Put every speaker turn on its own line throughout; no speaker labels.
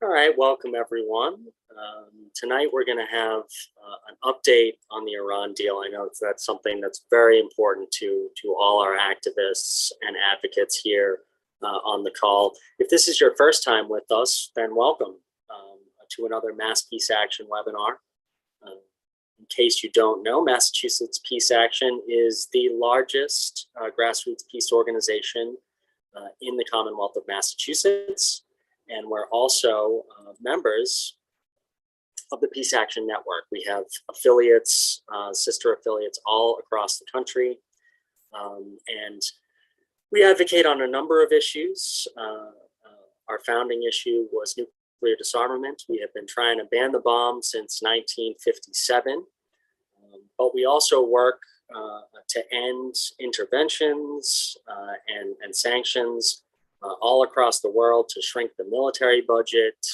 All right, welcome everyone. Tonight we're going to have an update on the Iran deal. I know that's something that's very important to all our activists and advocates here on the call. If this is your first time with us, then welcome to another Mass Peace Action webinar. In case you don't know, Massachusetts Peace Action is the largest grassroots peace organization in the Commonwealth of Massachusetts. And we're also members of the Peace Action Network. We have affiliates, sister affiliates all across the country. And we advocate on a number of issues. Our founding issue was nuclear disarmament. We have been trying to ban the bomb since 1957. But we also work to end interventions and sanctions all across the world, to shrink the military budget,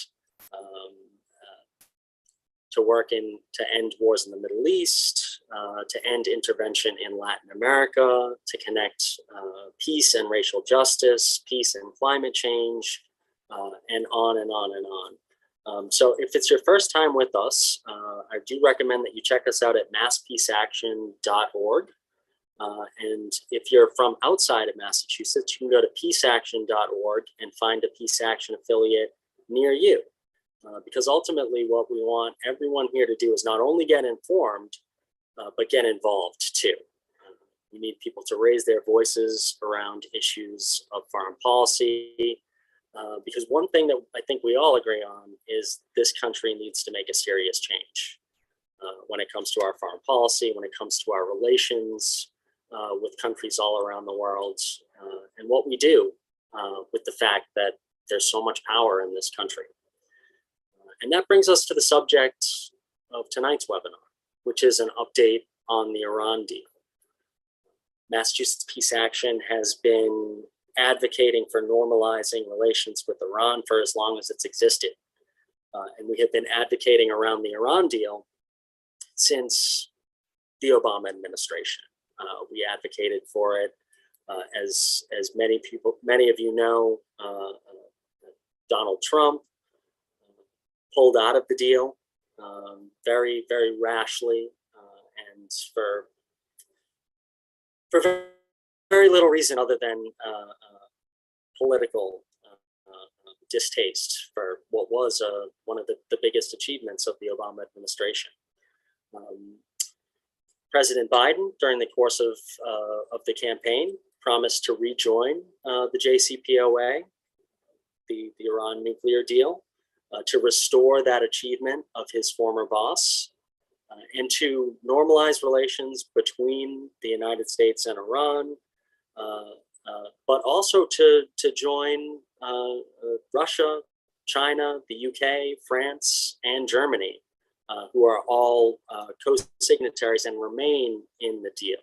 to work to end wars in the Middle East, to end intervention in Latin America, to connect peace and racial justice, peace and climate change, and on and on and on. So if it's your first time with us, I do recommend that you check us out at masspeaceaction.org. And if you're from outside of Massachusetts, you can go to peaceaction.org and find a Peace Action affiliate near you. Because ultimately what we want everyone here to do is not only get informed, but get involved too. We need people to raise their voices around issues of foreign policy. Because one thing that I think we all agree on is this country needs to make a serious change when it comes to our foreign policy, when it comes to our relations with countries all around the world, and what we do with the fact that there's so much power in this country. And that brings us to the subject of tonight's webinar, which is an update on the Iran deal. Massachusetts Peace Action has been advocating for normalizing relations with Iran for as long as it's existed. And we have been advocating around the Iran deal since the Obama administration. We advocated for it as many of you know, Donald Trump pulled out of the deal very, very rashly, and for very little reason other than political distaste for what was one of the biggest achievements of the Obama administration. President Biden, during the course of the campaign, promised to rejoin the JCPOA, the Iran nuclear deal, to restore that achievement of his former boss, and to normalize relations between the United States and Iran, but also to join Russia, China, the UK, France, and Germany, who are all co-signatories and remain in the deal.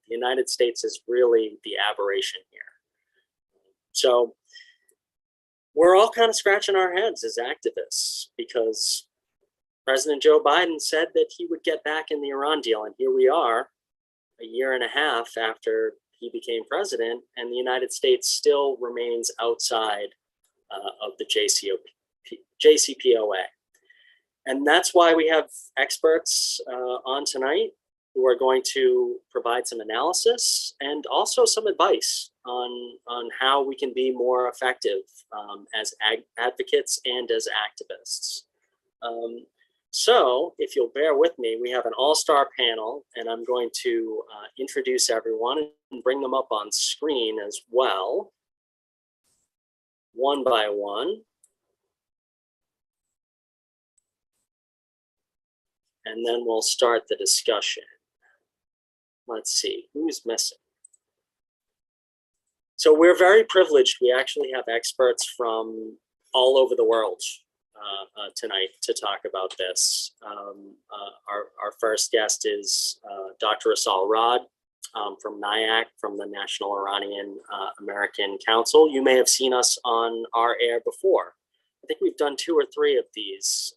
The United States is really the aberration here. So we're all kind of scratching our heads as activists, because President Joe Biden said that he would get back in the Iran deal, and here we are a year and a half after he became president, and the United States still remains outside of the JCPOA. And that's why we have experts on tonight who are going to provide some analysis and also some advice on how we can be more effective as advocates and as activists. So if you'll bear with me, we have an all-star panel, and I'm going to introduce everyone and bring them up on screen as well, one by one. And then we'll start the discussion. Let's see, who's missing? So we're very privileged. We actually have experts from all over the world tonight to talk about this. Our first guest is Dr. Assal from NIAC, from the National Iranian American Council. You may have seen us on our air before. I think we've done 2 or 3 of these,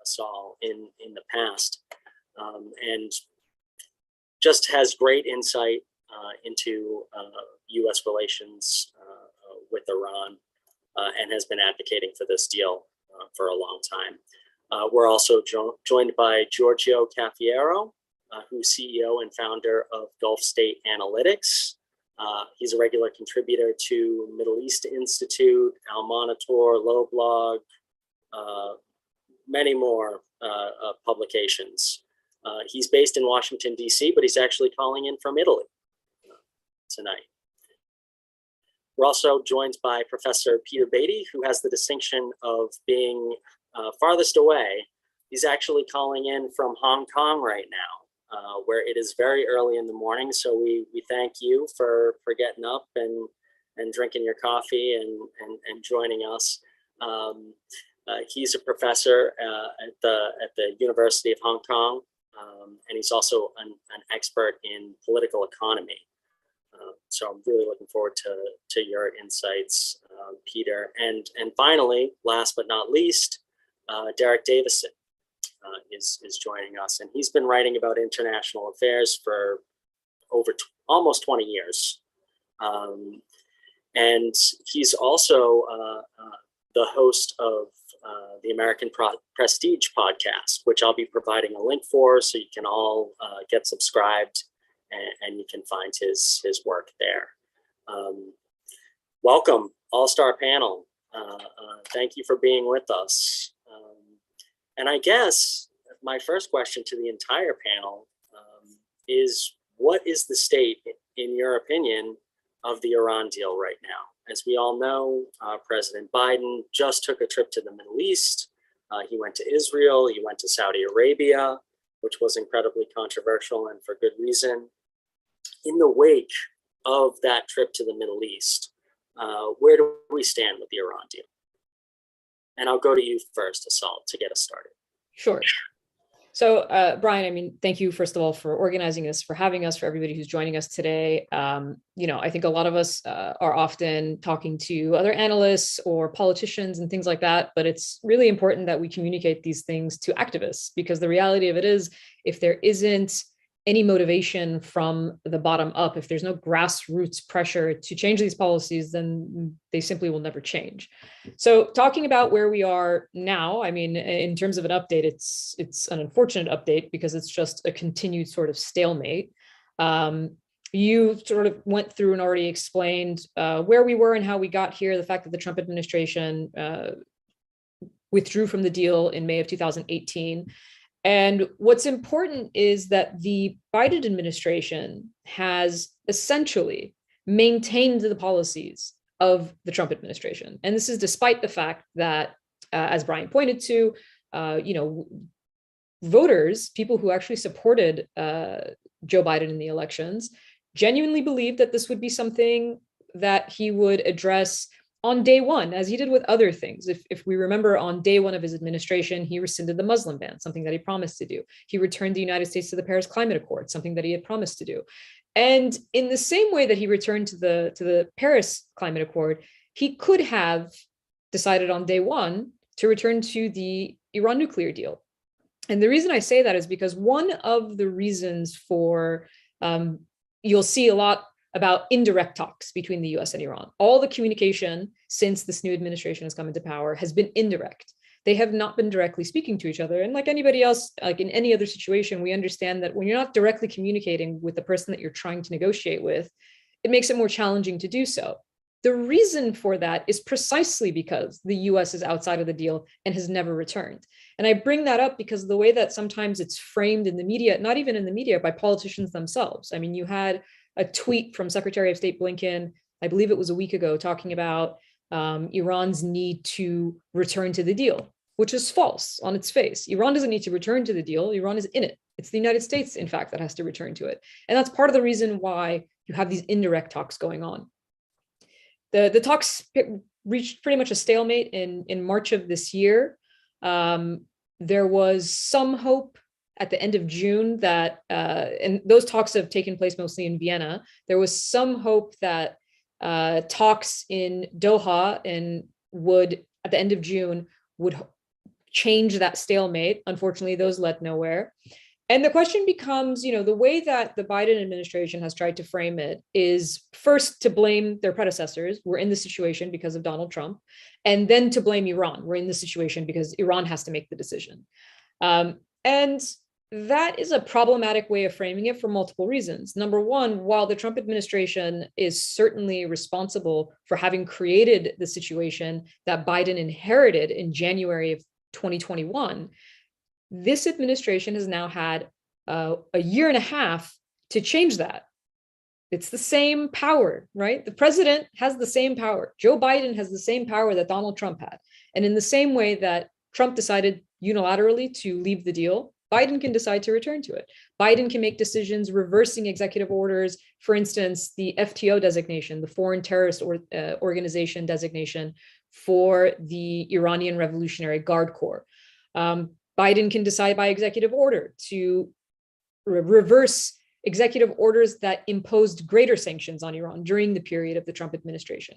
Assal, in the past, and just has great insight into U.S. relations with Iran, and has been advocating for this deal for a long time. We're also joined by Giorgio Cafiero, who's CEO and founder of Gulf State Analytics. He's a regular contributor to Middle East Institute, Al Monitor, Low Blog, many more publications. He's based in Washington, D.C., but he's actually calling in from Italy tonight. We're also joined by Professor Peter Beattie, who has the distinction of being farthest away. He's actually calling in from Hong Kong right now, where it is very early in the morning. So we thank you for getting up and drinking your coffee and joining us. He's a professor at the University of Hong Kong, and he's also an expert in political economy. So I'm really looking forward to your insights, Peter. And finally, last but not least, Derek Davison is joining us, and he's been writing about international affairs for over almost 20 years. And he's also the host of the American Prestige podcast, which I'll be providing a link for, so you can all get subscribed and you can find his work there. Welcome, all-star panel. Thank you for being with us. And I guess my first question to the entire panel is, what is the state, in your opinion, of the Iran deal right now? As we all know, President Biden just took a trip to the Middle East. He went to Israel, he went to Saudi Arabia, which was incredibly controversial and for good reason. In the wake of that trip to the Middle East, where do we stand with the Iran deal? And I'll go to you first, Assal, to get us started.
Sure. So, Brian, I mean, thank you, first of all, for organizing this, for having us, for everybody who's joining us today. I think a lot of us are often talking to other analysts or politicians and things like that, but it's really important that we communicate these things to activists, because the reality of it is, if there isn't any motivation from the bottom up, if there's no grassroots pressure to change these policies, then they simply will never change. So talking about where we are now, I mean, in terms of an update, it's an unfortunate update because it's just a continued sort of stalemate. You sort of went through and already explained where we were and how we got here, the fact that the Trump administration withdrew from the deal in May of 2018. And what's important is that the Biden administration has essentially maintained the policies of the Trump administration. And this is despite the fact that, as Brian pointed to, voters, people who actually supported Joe Biden in the elections, genuinely believed that this would be something that he would address on day one, as he did with other things. If we remember, on day one of his administration, he rescinded the Muslim ban, something that he promised to do. He returned the United States to the Paris Climate Accord, something that he had promised to do. And in the same way that he returned to the Paris Climate Accord, he could have decided on day one to return to the Iran nuclear deal. And the reason I say that is because one of the reasons for, you'll see a lot about indirect talks between the US and Iran. All the communication since this new administration has come into power has been indirect. They have not been directly speaking to each other. And like anybody else, like in any other situation, we understand that when you're not directly communicating with the person that you're trying to negotiate with, it makes it more challenging to do so. The reason for that is precisely because the US is outside of the deal and has never returned. And I bring that up because the way that sometimes it's framed in the media, not even in the media, by politicians themselves. I mean, you had a tweet from Secretary of State Blinken, I believe it was a week ago, talking about Iran's need to return to the deal, which is false on its face. Iran doesn't need to return to the deal. Iran is in it. It's the United States, in fact, that has to return to it. And that's part of the reason why you have these indirect talks going on. The talks reached pretty much a stalemate in March of this year. There was some hope at the end of June that, and those talks have taken place mostly in Vienna, there was some hope that talks in Doha and would, at the end of June, would change that stalemate. Unfortunately, those led nowhere. And the question becomes, the way that the Biden administration has tried to frame it is first to blame their predecessors. We're in this situation because of Donald Trump, and then to blame Iran. We're in this situation because Iran has to make the decision. And that is a problematic way of framing it for multiple reasons. Number one, while the Trump administration is certainly responsible for having created the situation that Biden inherited in January of 2021, this administration has now had a year and a half to change that. It's the same power, right? The president has the same power. Joe Biden has the same power that Donald Trump had. And in the same way that Trump decided unilaterally to leave the deal, Biden can decide to return to it. Biden can make decisions reversing executive orders. For instance, the FTO designation, the Foreign Terrorist Organization designation for the Iranian Revolutionary Guard Corps. Biden can decide by executive order to reverse executive orders that imposed greater sanctions on Iran during the period of the Trump administration.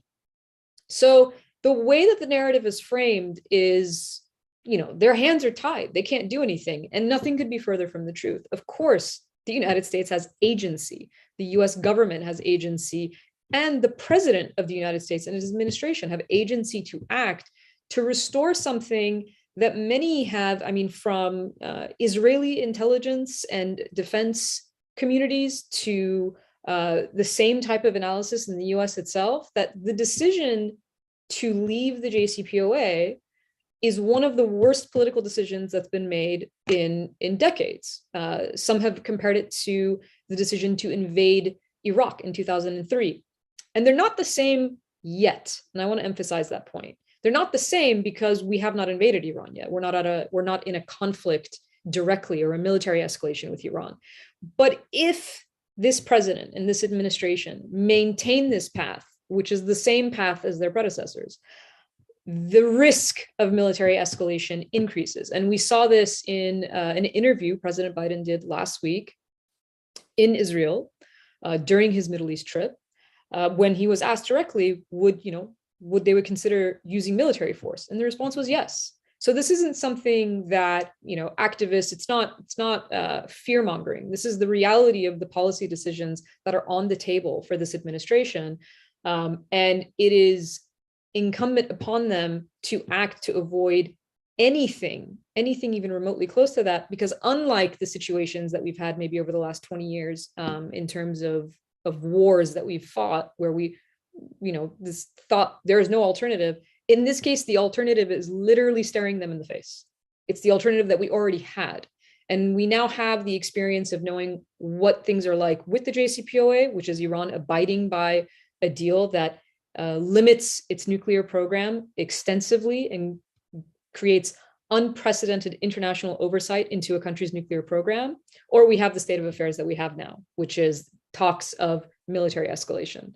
So the way that the narrative is framed is, their hands are tied. They can't do anything, and nothing could be further from the truth. Of course, the United States has agency. The US government has agency, and the president of the United States and his administration have agency to act to restore something that many have, from Israeli intelligence and defense communities to the same type of analysis in the US itself, that the decision to leave the JCPOA is one of the worst political decisions that's been made in decades. Some have compared it to the decision to invade Iraq in 2003. And they're not the same yet. And I want to emphasize that point. They're not the same because we have not invaded Iran yet. We're not in a conflict directly or a military escalation with Iran. But if this president and this administration maintain this path, which is the same path as their predecessors, the risk of military escalation increases. And we saw this in an interview President Biden did last week in Israel during his Middle East trip, when he was asked directly, would they consider using military force? And the response was yes. So this isn't something that, activists, it's not fear mongering. This is the reality of the policy decisions that are on the table for this administration. And it is incumbent upon them to act to avoid anything even remotely close to that, because unlike the situations that we've had maybe over the last 20 years in terms of wars that we've fought, where this thought there is no alternative. In this case, the alternative is literally staring them in the face. It's the alternative that we already had. And we now have the experience of knowing what things are like with the JCPOA, which is Iran abiding by a deal that limits its nuclear program extensively and creates unprecedented international oversight into a country's nuclear program. Or we have the state of affairs that we have now, which is talks of military escalation.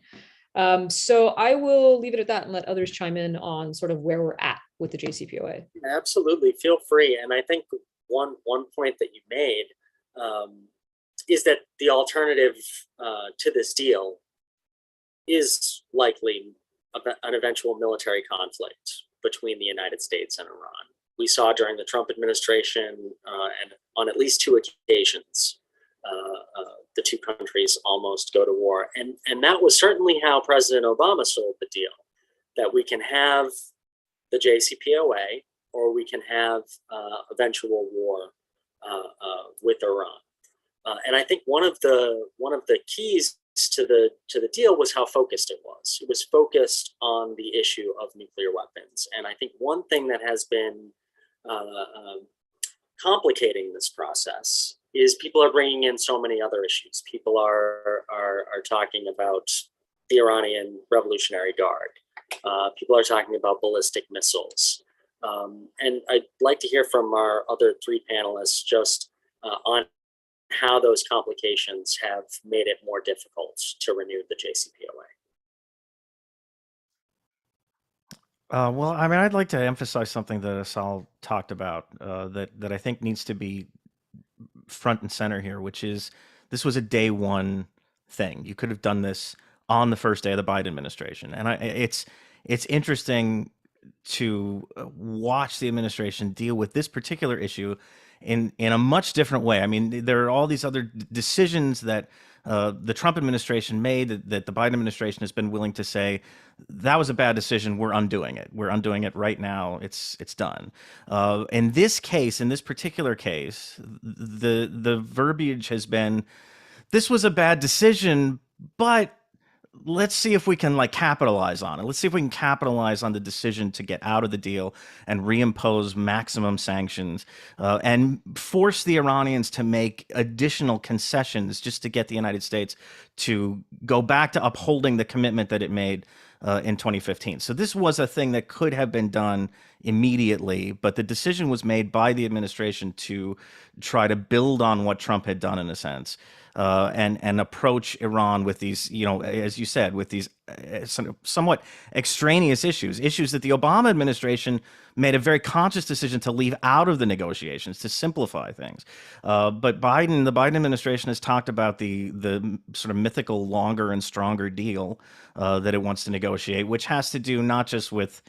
So I will leave it at that and let others chime in on sort of where we're at with the JCPOA.
Absolutely, feel free. And I think one point that you made is that the alternative to this deal is likely an eventual military conflict between the United States and Iran. We saw during the Trump administration and on at least two occasions, the two countries almost go to war. And that was certainly how President Obama sold the deal, that we can have the JCPOA or we can have eventual war with Iran. And I think one of the keys to the deal was how focused it was. It was focused on the issue of nuclear weapons. And I think one thing that has been complicating this process is people are bringing in so many other issues. People are talking about the Iranian Revolutionary Guard. People are talking about ballistic missiles. And I'd like to hear from our other three panelists just on how those complications have made it more difficult to renew the JCPOA.
Well, I'd like to emphasize something that Assal talked about that I think needs to be front and center here, which is this was a day one thing. You could have done this on the first day of the Biden administration. And it's interesting to watch the administration deal with this particular issue in a much different way. I mean, there are all these other decisions that the Trump administration made that the Biden administration has been willing to say that was a bad decision. We're undoing it. We're undoing it right now. It's done. In this case, in this particular case, the verbiage has been, this was a bad decision, but let's see if we can like capitalize on it. Let's see if we can capitalize on the decision to get out of the deal and reimpose maximum sanctions and force the Iranians to make additional concessions just to get the United States to go back to upholding the commitment that it made in 2015. So this was a thing that could have been done immediately, but the decision was made by the administration to try to build on what Trump had done in a sense. And approach Iran with these, you know, as you said, with these somewhat extraneous issues that the Obama administration made a very conscious decision to leave out of the negotiations to simplify things. But the Biden administration has talked about the sort of mythical longer and stronger deal that it wants to negotiate, which has to do not just with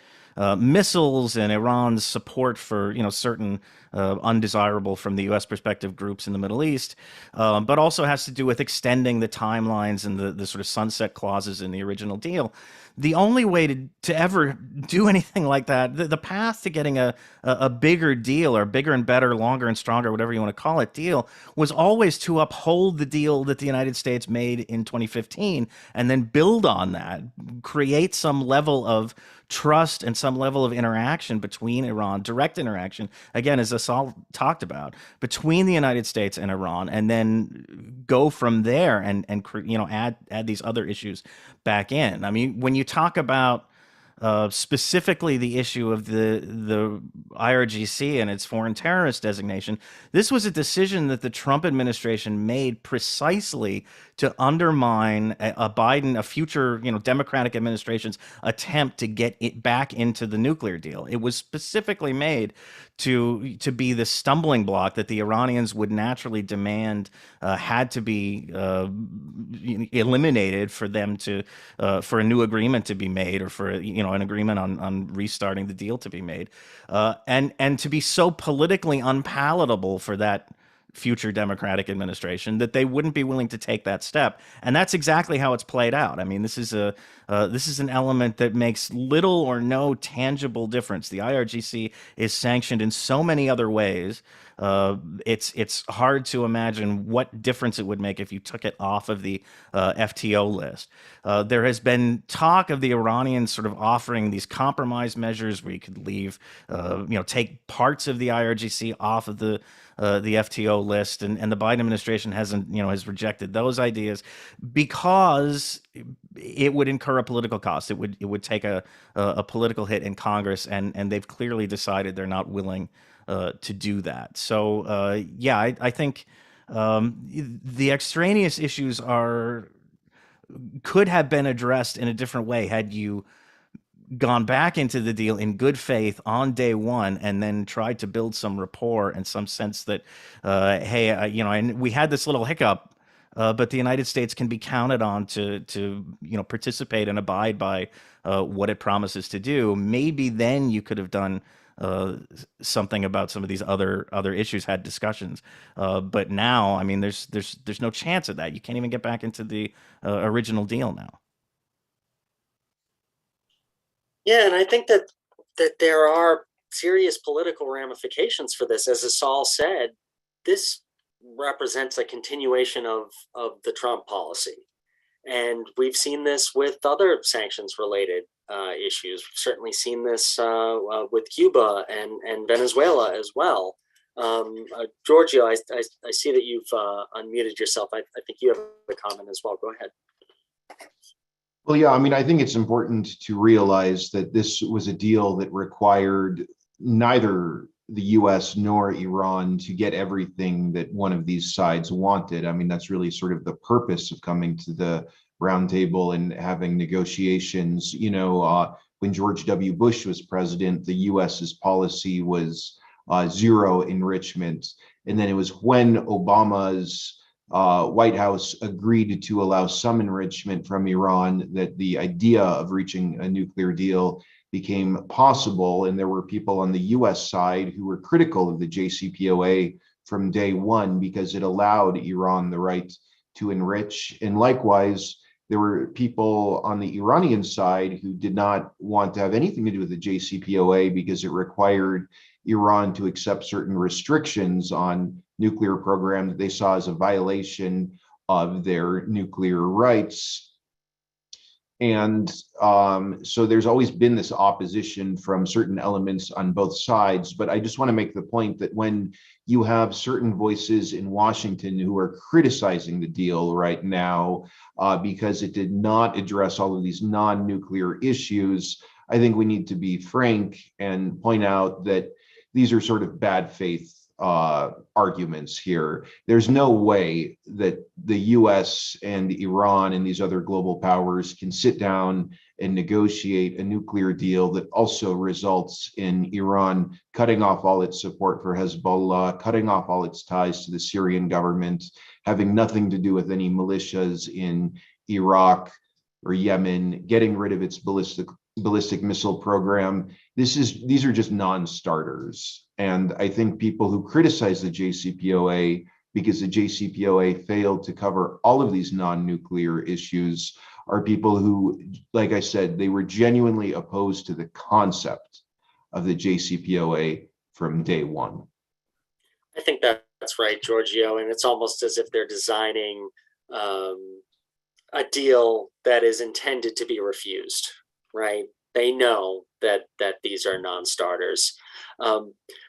missiles and Iran's support for, you know, certain undesirable from the U.S. perspective groups in the Middle East, but also has to do with extending the timelines and the sort of sunset clauses in the original deal. The only way to ever do anything like that, the path to getting a bigger deal or bigger and better, longer and stronger, whatever you want to call it, deal, was always to uphold the deal that the United States made in 2015 and then build on that, create some level of trust and some level of interaction between Iran, direct interaction, again, as Assal talked about, between the United States and Iran, and then go from there and you know, add these other issues back in. I mean, when you talk about specifically the issue of the IRGC and its foreign terrorist designation, this was a decision that the Trump administration made precisely to undermine a future, you know, Democratic administration's attempt to get it back into the nuclear deal. It was specifically made to be the stumbling block that the Iranians would naturally demand had to be eliminated for them to for a new agreement to be made, or for, you know, an agreement on restarting the deal to be made, and to be so politically unpalatable for that future Democratic administration that they wouldn't be willing to take that step. And that's exactly how it's played out. I mean, this is an element that makes little or no tangible difference. The IRGC is sanctioned in so many other ways. It's hard to imagine what difference it would make if you took it off of the FTO list. There has been talk of the Iranians sort of offering these compromise measures where you could leave, you know, take parts of the IRGC off of the FTO list, and the Biden administration has rejected those ideas because it would incur a political cost. It would take a political hit in Congress, and they've clearly decided they're not willing to do that. So yeah, I think the extraneous issues could have been addressed in a different way had you gone back into the deal in good faith on day one, and then tried to build some rapport and some sense that, hey, you know, and we had this little hiccup, but the United States can be counted on to you know, participate and abide by what it promises to do. Maybe then you could have done something about some of these other issues, had discussions. But now, I mean, there's no chance of that. You can't even get back into the original deal now.
Yeah, and I think that there are serious political ramifications for this. As Assal said, this represents a continuation of the Trump policy. And we've seen this with other sanctions-related issues. We've certainly seen this with Cuba and Venezuela as well. Giorgio, I see that you've unmuted yourself. I think you have a comment as well. Go ahead.
Well, yeah, I mean, I think it's important to realize that this was a deal that required neither the US nor Iran to get everything that one of these sides wanted. I mean, that's really sort of the purpose of coming to the roundtable and having negotiations. You know, when George W. Bush was president, the US's policy was zero enrichment. And then it was when Obama's White House agreed to allow some enrichment from Iran that the idea of reaching a nuclear deal became possible. And there were people on the US side who were critical of the JCPOA from day one because it allowed Iran the right to enrich. And likewise, there were people on the Iranian side who did not want to have anything to do with the JCPOA because it required Iran to accept certain restrictions on nuclear program that they saw as a violation of their nuclear rights. And so there's always been this opposition from certain elements on both sides. But I just want to make the point that when you have certain voices in Washington who are criticizing the deal right now because it did not address all of these non-nuclear issues, I think we need to be frank and point out that these are sort of bad faith arguments here. There's no way that the US and Iran and these other global powers can sit down and negotiate a nuclear deal that also results in Iran cutting off all its support for Hezbollah, cutting off all its ties to the Syrian government, having nothing to do with any militias in Iraq or Yemen, getting rid of its ballistic missile program. These are just non-starters. And I think people who criticize the JCPOA because the JCPOA failed to cover all of these non-nuclear issues are people who, like I said, they were genuinely opposed to the concept of the JCPOA from day one.
I think that's right, Giorgio. And it's almost as if they're designing a deal that is intended to be refused, right? They know that these are non-starters.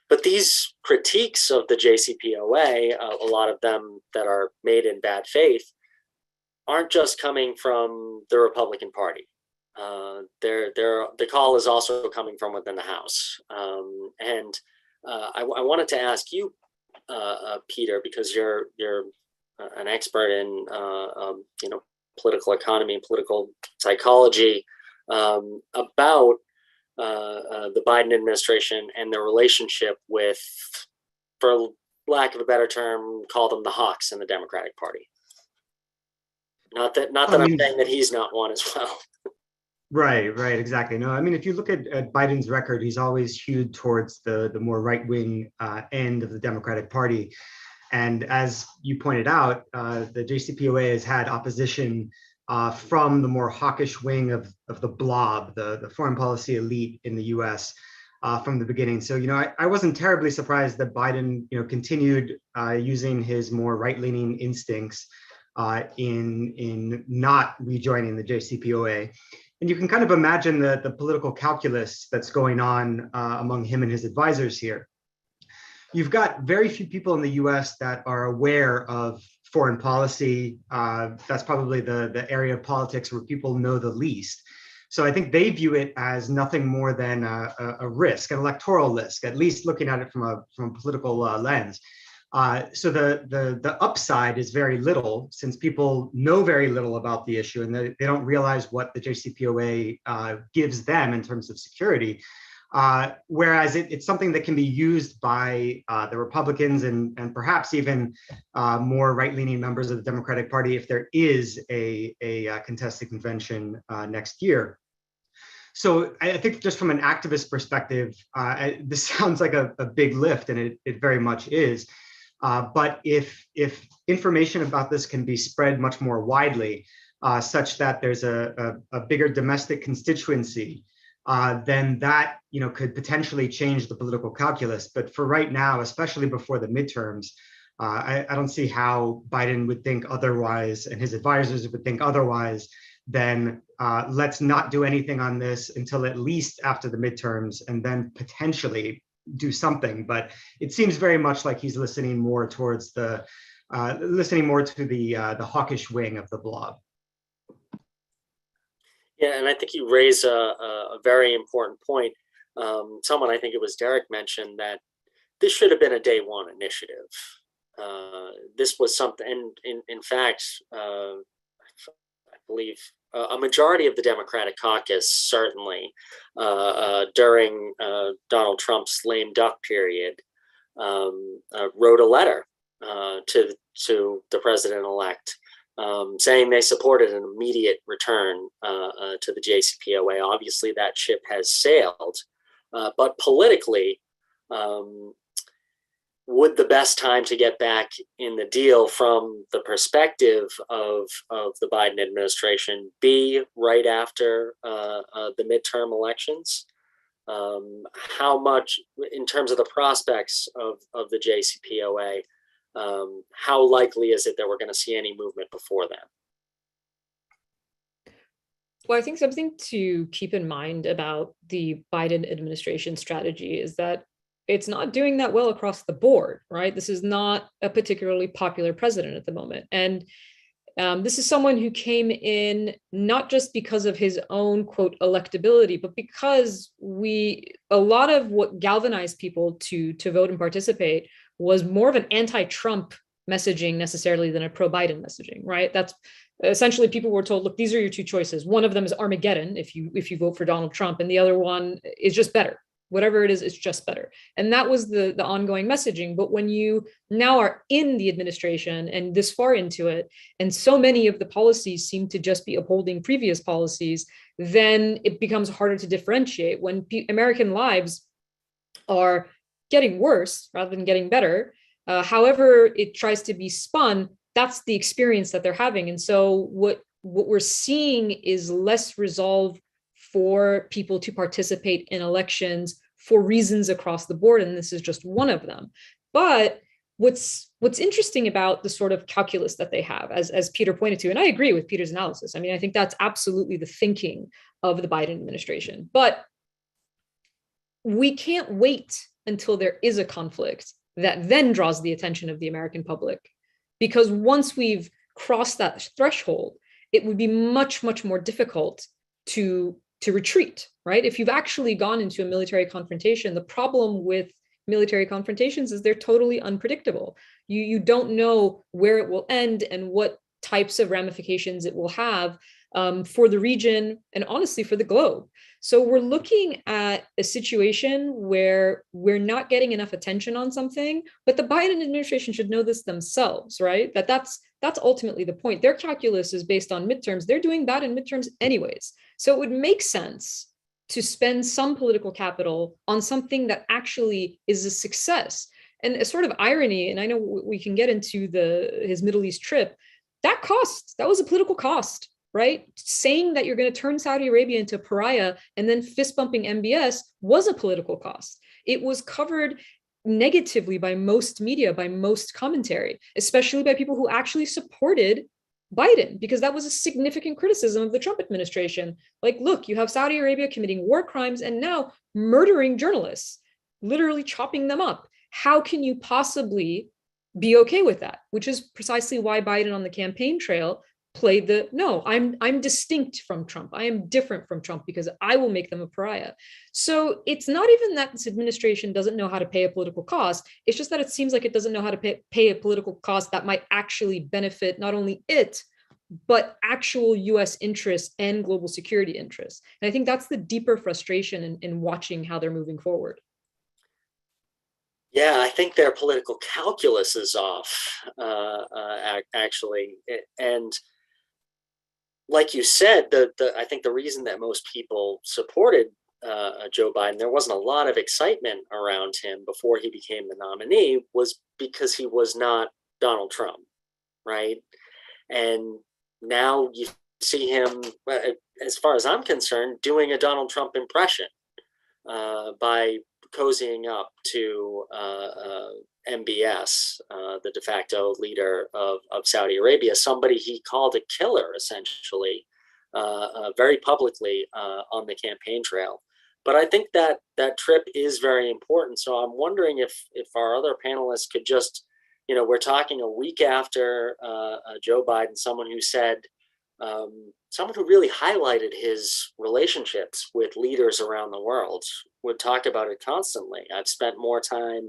But these critiques of the JCPOA, a lot of them that are made in bad faith, aren't just coming from the Republican Party. The call is also coming from within the House. And I wanted to ask you, Peter, because you're an expert in political economy and political psychology, about the Biden administration and their relationship with, for lack of a better term, call them the hawks in the Democratic Party. Not that I'm saying that he's not one as well.
Right, exactly. No, I mean, if you look at Biden's record, he's always hewed towards the more right-wing end of the Democratic Party. And as you pointed out, the JCPOA has had opposition from the more hawkish wing of the blob, the foreign policy elite in the US from the beginning. So, I wasn't terribly surprised that Biden, continued using his more right-leaning instincts in not rejoining the JCPOA. And you can kind of imagine the political calculus that's going on among him and his advisors here. You've got very few people in the US that are aware of foreign policy. That's probably the area of politics where people know the least. So I think they view it as nothing more than a risk, an electoral risk, at least looking at it from a political lens. So the upside is very little, since people know very little about the issue and they don't realize what the JCPOA gives them in terms of security. Whereas it's something that can be used by the Republicans and perhaps even more right-leaning members of the Democratic Party if there is a contested convention next year. So I think just from an activist perspective, this sounds like a big lift, and it very much is. But if information about this can be spread much more widely, such that there's a bigger domestic constituency, then that could potentially change the political calculus. But for right now, especially before the midterms, I don't see how Biden would think otherwise, and his advisors would think otherwise than let's not do anything on this until at least after the midterms, and then potentially do something. But it seems very much like he's listening more towards the hawkish wing of the blob.
Yeah, and I think you raise a very important point. Someone, I think it was Derek, mentioned that this should have been a day one initiative. This was something, and in fact, I believe a majority of the Democratic caucus, certainly during Donald Trump's lame duck period, wrote a letter to the president-elect saying they supported an immediate return to the JCPOA. Obviously, that ship has sailed, but politically, would the best time to get back in the deal from the perspective of the Biden administration be right after the midterm elections? How much, in terms of the prospects of the JCPOA, how likely is it that we're going to see any movement before then?
Well, I think something to keep in mind about the Biden administration strategy is that it's not doing that well across the board, right? This is not a particularly popular president at the moment. And this is someone who came in not just because of his own, quote, electability, but because a lot of what galvanized people to vote and participate was more of an anti-Trump messaging necessarily than a pro-Biden messaging, right? That's essentially, people were told, look, these are your two choices. One of them is Armageddon if you vote for Donald Trump, and the other one is just better. Whatever it is, it's just better. And that was the ongoing messaging. But when you now are in the administration and this far into it, and so many of the policies seem to just be upholding previous policies, then it becomes harder to differentiate. When American lives are getting worse rather than getting better, however it tries to be spun, that's the experience that they're having. And so what we're seeing is less resolve for people to participate in elections for reasons across the board, and this is just one of them. But what's interesting about the sort of calculus that they have, as Peter pointed to, and I agree with Peter's analysis. I mean, I think that's absolutely the thinking of the Biden administration. But we can't wait until there is a conflict that then draws the attention of the American public, because once we've crossed that threshold, it would be much, much more difficult to retreat, right? If you've actually gone into a military confrontation, the problem with military confrontations is they're totally unpredictable. You don't know where it will end and what types of ramifications it will have for the region and honestly for the globe. So we're looking at a situation where we're not getting enough attention on something, but the Biden administration should know this themselves, right? That's ultimately the point. Their calculus is based on midterms. They're doing bad in midterms anyways. So it would make sense to spend some political capital on something that actually is a success. And a sort of irony, and I know we can get into his Middle East trip, that was a political cost, right? Saying that you're going to turn Saudi Arabia into a pariah and then fist bumping MBS was a political cost. It was covered negatively by most media, by most commentary, especially by people who actually supported Biden, because that was a significant criticism of the Trump administration. Like, look, you have Saudi Arabia committing war crimes and now murdering journalists, literally chopping them up. How can you possibly be okay with that? Which is precisely why Biden on the campaign trail played no, I'm distinct from Trump. I am different from Trump because I will make them a pariah. So it's not even that this administration doesn't know how to pay a political cost. It's just that it seems like it doesn't know how to pay a political cost that might actually benefit not only it, but actual US interests and global security interests. And I think that's the deeper frustration in watching how they're moving forward.
Yeah, I think their political calculus is off, actually. And like you said, I think the reason that most people supported Joe Biden, there wasn't a lot of excitement around him before he became the nominee, was because he was not Donald Trump, right? And now you see him, as far as I'm concerned, doing a Donald Trump impression by cozying up to MBS, the de facto leader of Saudi Arabia, somebody he called a killer, essentially, very publicly on the campaign trail. But I think that trip is very important. So I'm wondering if our other panelists could just, we're talking a week after Joe Biden, someone who said, someone who really highlighted his relationships with leaders around the world, would talk about it constantly. I've spent more time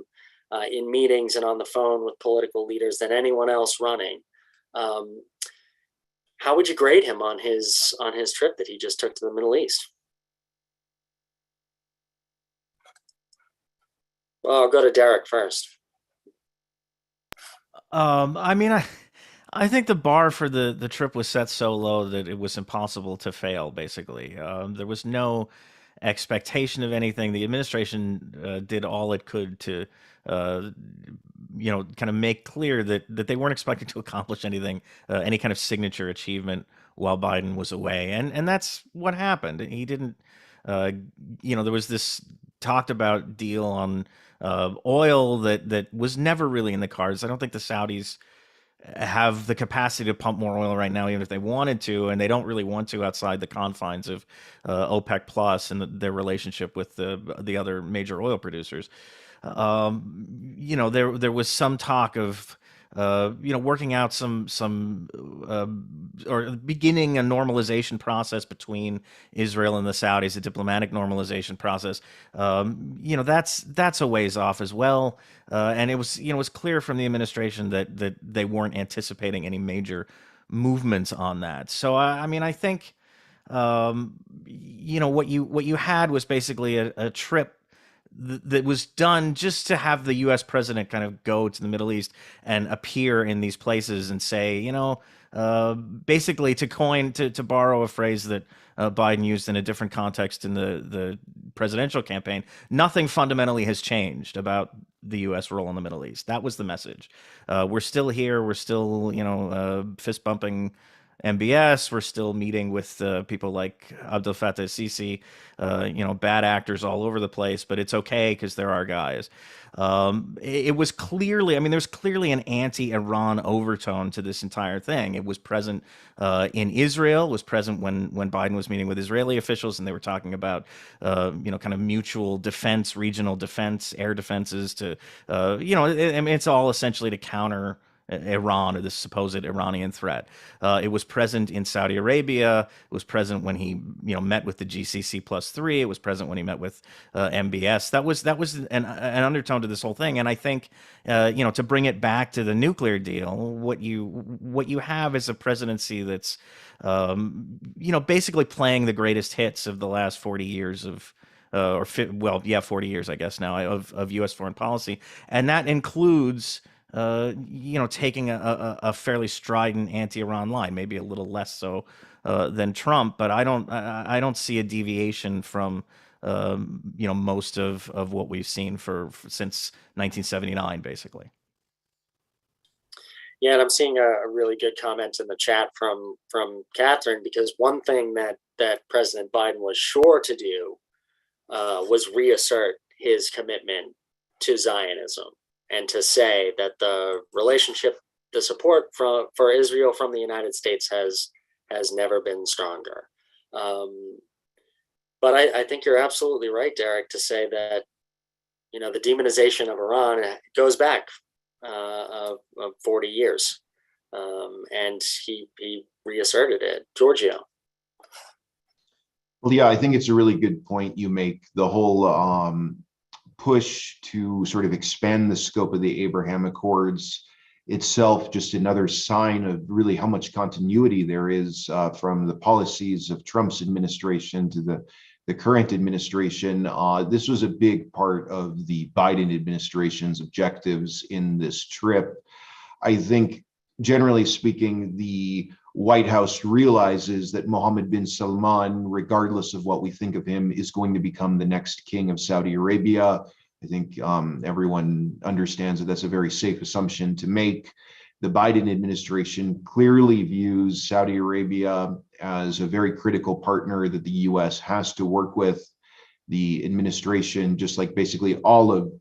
in meetings and on the phone with political leaders than anyone else running. How would you grade him on his trip that he just took to the Middle East? Well, I'll go to Derek first.
I mean, I think the bar for the trip was set so low that it was impossible to fail. Basically, there was no expectation of anything. The administration did all it could to, uh, kind of make clear that they weren't expecting to accomplish anything, any kind of signature achievement while Biden was away, and that's what happened. He didn't. Uh, there was this talked about deal on oil that was never really in the cards. I don't think the Saudis have the capacity to pump more oil right now, even if they wanted to, and they don't really want to outside the confines of OPEC Plus and their relationship with the other major oil producers. There was some talk of working out or beginning a normalization process between Israel and the Saudis, a diplomatic normalization process. That's a ways off as well. And it was clear from the administration that they weren't anticipating any major movements on that. So I think what you had was basically a trip that was done just to have the U.S. president kind of go to the Middle East and appear in these places and say, basically to borrow a phrase that Biden used in a different context in the presidential campaign, nothing fundamentally has changed about the U.S. role in the Middle East. That was the message. We're still here. We're still, fist bumping MBS. We're still meeting with people like Abdel Fattah Sisi, bad actors all over the place, but it's okay because they're our guys. It was clearly, there's clearly an anti-Iran overtone to this entire thing. It was present in Israel, was present when Biden was meeting with Israeli officials and they were talking about, kind of mutual defense, regional defense, air defenses to, it's all essentially to counter Iran or the supposed Iranian threat. It was present in Saudi Arabia. It was present when he, met with the GCC+3. It was present when he met with MBS. That was an undertone to this whole thing. And I think, to bring it back to the nuclear deal, what you have is a presidency that's, basically playing the greatest hits of the last 40 years of. 40 years, I guess now, of U.S. foreign policy, and that includes taking a fairly strident anti-Iran line, maybe a little less so than Trump, but I don't see a deviation from most of what we've seen since 1979, basically.
Yeah, and I'm seeing a really good comment in the chat from Catherine, because one thing that President Biden was sure to do was reassert his commitment to Zionism, and to say that the relationship, the support for Israel from the United States has never been stronger. But I think you're absolutely right, Derek, to say that, the demonization of Iran goes back 40 years. And he reasserted it. Giorgio.
Well, yeah, I think it's a really good point you make. The whole push to sort of expand the scope of the Abraham Accords itself, just another sign of really how much continuity there is from the policies of Trump's administration to the current administration. This was a big part of the Biden administration's objectives in this trip. I think, generally speaking, the White House realizes that Mohammed bin Salman, regardless of what we think of him, is going to become the next king of Saudi Arabia. I think everyone understands that that's a very safe assumption to make. The Biden administration clearly views Saudi Arabia as a very critical partner that the U.S. has to work with. The administration, just like basically all of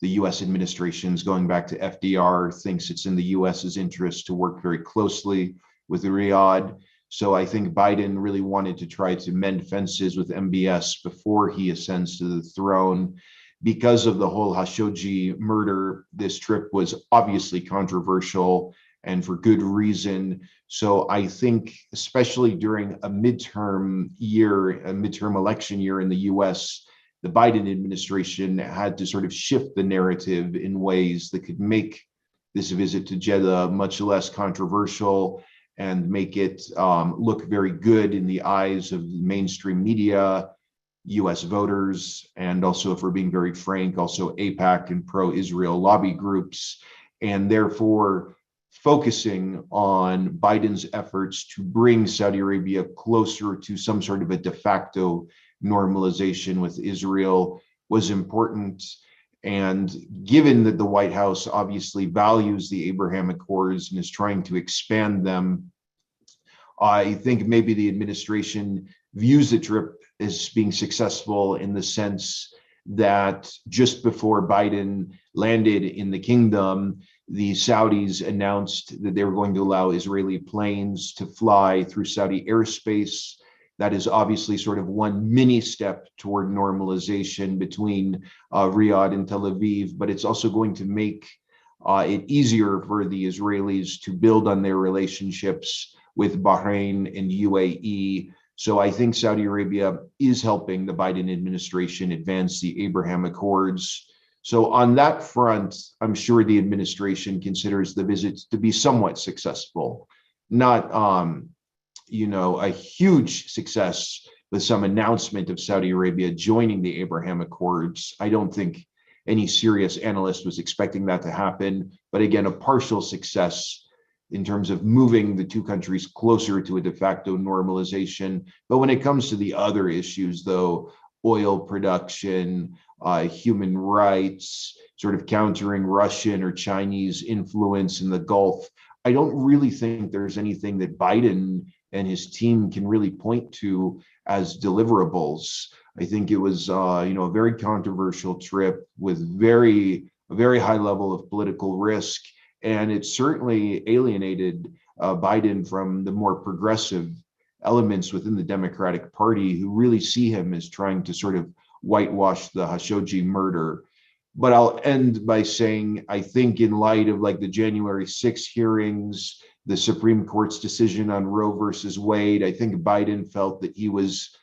the U.S. administrations going back to FDR, thinks it's in the U.S.'s interest to work very closely with Riyadh. So I think Biden really wanted to try to mend fences with MBS before he ascends to the throne. Because of the whole Khashoggi murder, this trip was obviously controversial and for good reason. So I think, especially during a midterm election year in the US, the Biden administration had to sort of shift the narrative in ways that could make this visit to Jeddah much less controversial and make it look very good in the eyes of the mainstream media, US voters, and also, if we're being very frank, also AIPAC and pro-Israel lobby groups. And therefore, focusing on Biden's efforts to bring Saudi Arabia closer to some sort of a de facto normalization with Israel was important. And given that the White House obviously values the Abraham Accords and is trying to expand them, I think maybe the administration views the trip as being successful in the sense that just before Biden landed in the kingdom, the Saudis announced that they were going to allow Israeli planes to fly through Saudi airspace. That is obviously sort of one mini step toward normalization between Riyadh and Tel Aviv, but it's also going to make it easier for the Israelis to build on their relationships with Bahrain and UAE. So I think Saudi Arabia is helping the Biden administration advance the Abraham Accords. So on that front, I'm sure the administration considers the visit to be somewhat successful, not a huge success with some announcement of Saudi Arabia joining the Abraham Accords. I don't think any serious analyst was expecting that to happen, but again, a partial success in terms of moving the two countries closer to a de facto normalization. But when it comes to the other issues, though, oil production, human rights, sort of countering Russian or Chinese influence in the Gulf, I don't really think there's anything that Biden and his team can really point to as deliverables. I think it was, a very controversial trip with a very high level of political risk. And it certainly alienated Biden from the more progressive elements within the Democratic Party who really see him as trying to sort of whitewash the Khashoggi murder. But I'll end by saying, I think in light of like the January 6 hearings, the Supreme Court's decision on Roe versus Wade, I think Biden felt that he was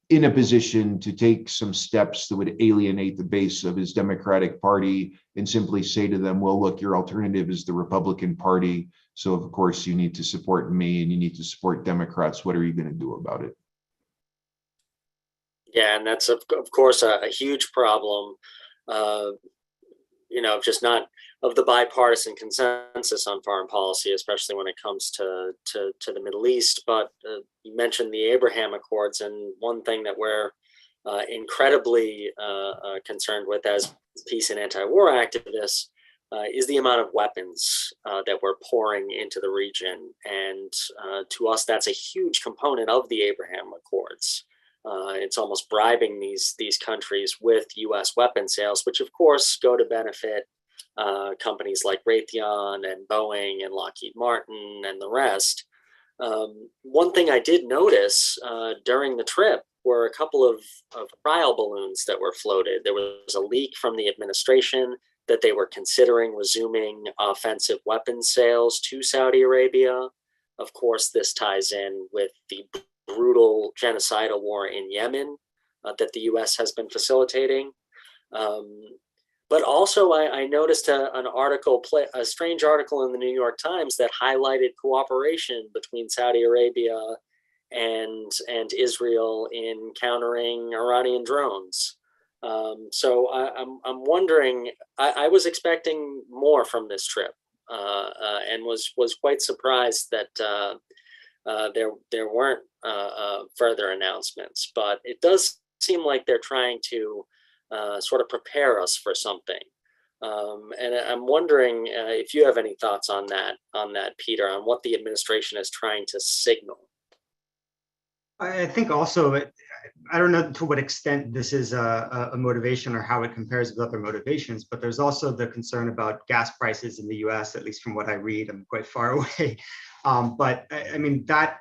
in a position to take some steps that would alienate the base of his Democratic Party and simply say to them, well, look, your alternative is the Republican Party. So of course you need to support me and you need to support Democrats. What are you going to do about it?
Yeah, and that's of course a huge problem, just not of the bipartisan consensus on foreign policy, especially when it comes to the Middle East. But you mentioned the Abraham Accords, and one thing that we're incredibly concerned with as peace and anti-war activists is the amount of weapons that we're pouring into the region. And to us, that's a huge component of the Abraham Accords. It's almost bribing these countries with U.S. weapon sales, which of course go to benefit companies like Raytheon and Boeing and Lockheed Martin and the rest. One thing I did notice during the trip were a couple of trial balloons that were floated. There was a leak from the administration that they were considering resuming offensive weapons sales to Saudi Arabia. Of course, this ties in with the brutal genocidal war in Yemen that the U.S. has been facilitating. But also, I noticed a strange article in the New York Times that highlighted cooperation between Saudi Arabia and Israel in countering Iranian drones. So I'm wondering. I was expecting more from this trip, and was quite surprised that there weren't further announcements. But it does seem like they're trying to sort of prepare us for something. And I'm wondering if you have any thoughts on that, Peter, on what the administration is trying to signal.
I think also, I don't know to what extent this is a motivation or how it compares with other motivations, but there's also the concern about gas prices in the US, at least from what I read. I'm quite far away. But I mean, that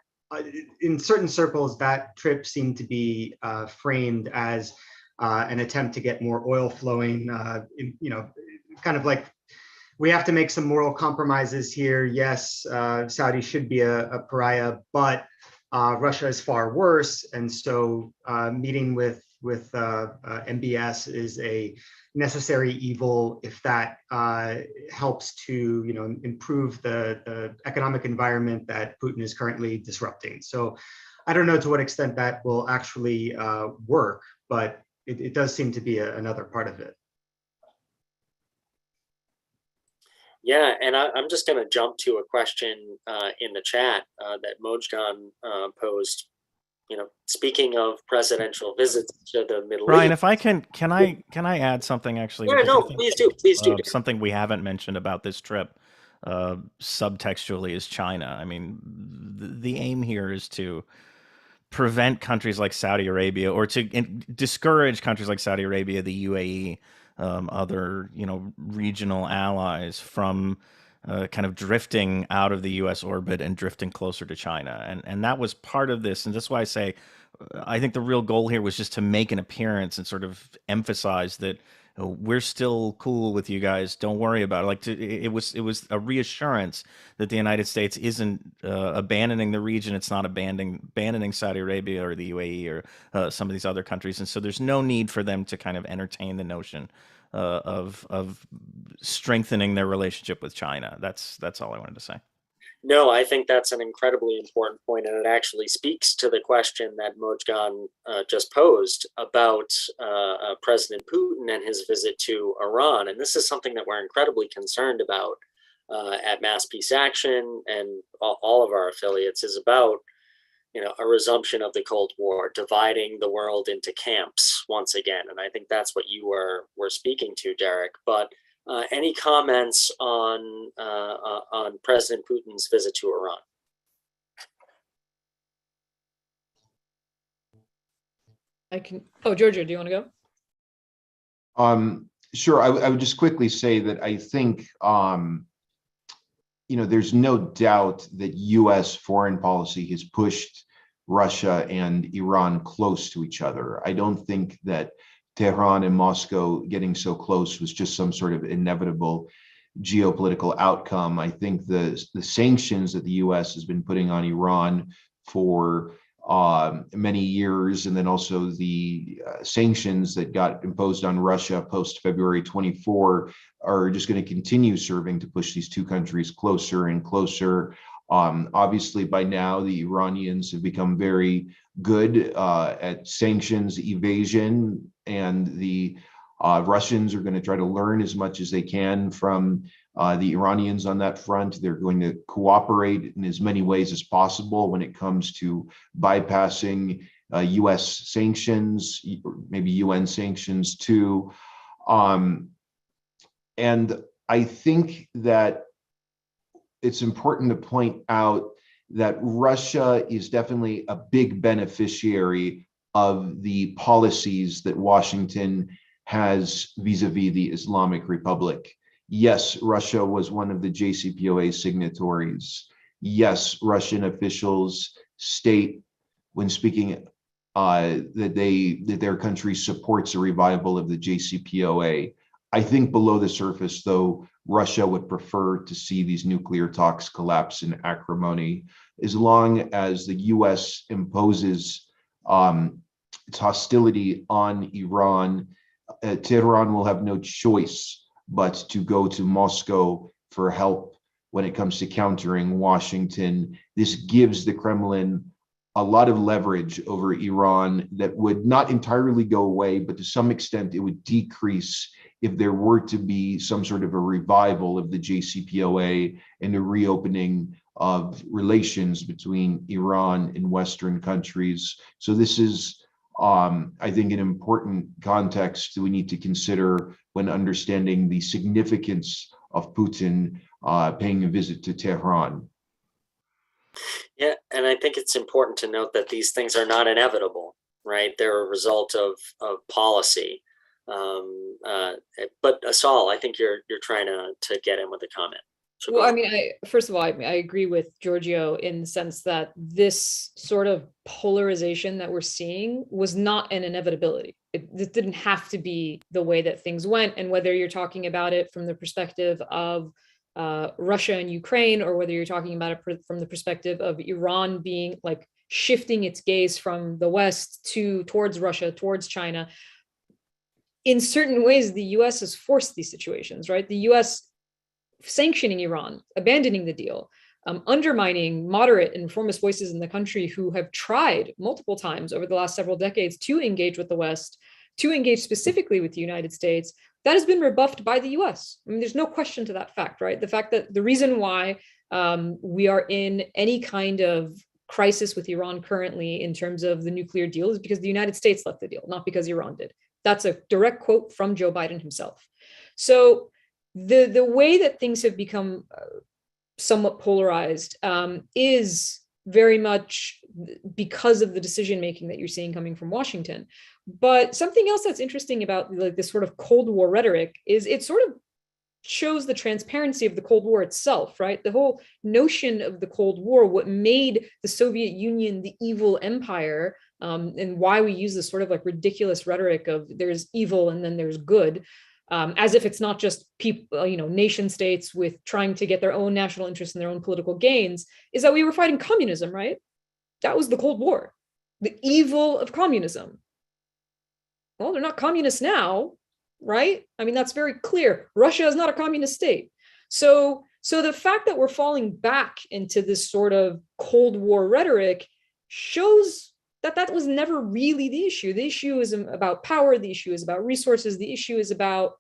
in certain circles, that trip seemed to be framed as an attempt to get more oil flowing, kind of like we have to make some moral compromises here. Yes, Saudi should be a pariah, but Russia is far worse. And so meeting with MBS is a necessary evil if that helps to improve the economic environment that Putin is currently disrupting. So I don't know to what extent that will actually work, but it does seem to be another part of it.
Yeah, and I'm just going to jump to a question in the chat that Mojgan posed. Speaking of presidential visits to the Middle
Brian,
East.
if I can I add something actually?
Yeah,
Because I
no,
think
please do.
something we haven't mentioned about this trip subtextually is China. I mean, the aim here is to prevent countries like Saudi Arabia, or to discourage countries like Saudi Arabia, the UAE, other regional allies from kind of drifting out of the U.S. orbit and drifting closer to China, and that was part of this, and that's why I say I think the real goal here was just to make an appearance and sort of emphasize that we're still cool with you guys. Don't worry about it. Like it was a reassurance that the United States isn't abandoning the region. It's not abandoning Saudi Arabia or the UAE or some of these other countries. And so there's no need for them to kind of entertain the notion of strengthening their relationship with China. That's all I wanted to say.
No, I think that's an incredibly important point, and it actually speaks to the question that Mojgan just posed about President Putin and his visit to Iran. And this is something that we're incredibly concerned about at Mass Peace Action and all of our affiliates, is about a resumption of the Cold War, dividing the world into camps once again. And I think that's what you were speaking to, Derek. But any comments on President Putin's visit to Iran?
I can. Oh, Giorgio, do you want to
go? Sure. I would just quickly say that I think there's no doubt that U.S. foreign policy has pushed Russia and Iran close to each other. I don't think that Tehran and Moscow getting so close was just some sort of inevitable geopolitical outcome. I think the sanctions that the U.S. has been putting on Iran for many years, and then also the sanctions that got imposed on Russia post February 24, are just going to continue serving to push these two countries closer and closer. Obviously, by now, the Iranians have become very good at sanctions evasion, and the Russians are going to try to learn as much as they can from the Iranians on that front. They're going to cooperate in as many ways as possible when it comes to bypassing U.S. sanctions, maybe UN sanctions too. And I think that it's important to point out that Russia is definitely a big beneficiary of the policies that Washington has vis-a-vis the Islamic Republic. Yes, Russia was one of the JCPOA signatories. Yes, Russian officials state when speaking that their country supports a revival of the JCPOA. I think below the surface, though, Russia would prefer to see these nuclear talks collapse in acrimony. As long as the U.S. imposes its hostility on Iran, Tehran will have no choice but to go to Moscow for help when it comes to countering Washington. This gives the Kremlin a lot of leverage over Iran that would not entirely go away, but to some extent it would decrease if there were to be some sort of a revival of the JCPOA and a reopening of relations between Iran and Western countries. So this is, I think, an important context that we need to consider when understanding the significance of Putin paying a visit to Tehran.
Yeah, and I think it's important to note that these things are not inevitable, right? They're a result of policy. But Assal, I think you're trying to get in with a comment. So
well, I mean, first of all, I agree with Giorgio in the sense that this sort of polarization that we're seeing was not an inevitability. This didn't have to be the way that things went. And whether you're talking about it from the perspective of Russia and Ukraine, or whether you're talking about it from the perspective of Iran being like shifting its gaze from the West towards Russia, towards China, in certain ways, the US has forced these situations, right? The US sanctioning Iran, abandoning the deal, undermining moderate and reformist voices in the country who have tried multiple times over the last several decades to engage with the West, to engage specifically with the United States, that has been rebuffed by the US. I mean, there's no question to that fact, right? The fact that the reason why we are in any kind of crisis with Iran currently in terms of the nuclear deal is because the United States left the deal, not because Iran did. That's a direct quote from Joe Biden himself. So the way that things have become somewhat polarized is very much because of the decision making that you're seeing coming from Washington. But something else that's interesting about like this sort of Cold War rhetoric is it sort of shows the transparency of the Cold War itself, right? The whole notion of the Cold War, what made the Soviet Union the evil empire, and why we use this sort of like ridiculous rhetoric of there's evil and then there's good, as if it's not just people, nation states with trying to get their own national interests and their own political gains, is that we were fighting communism, right? That was the Cold War, the evil of communism. Well, they're not communists now, right? I mean, that's very clear. Russia is not a communist state. So the fact that we're falling back into this sort of Cold War rhetoric shows that that was never really the issue. The issue is about power. The issue is about resources. The issue is about,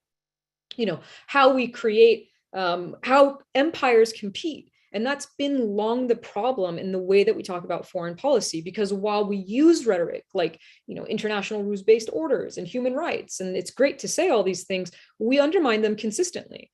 how we create, how empires compete. And that's been long the problem in the way that we talk about foreign policy, because while we use rhetoric like, international rules-based orders and human rights, and it's great to say all these things, we undermine them consistently.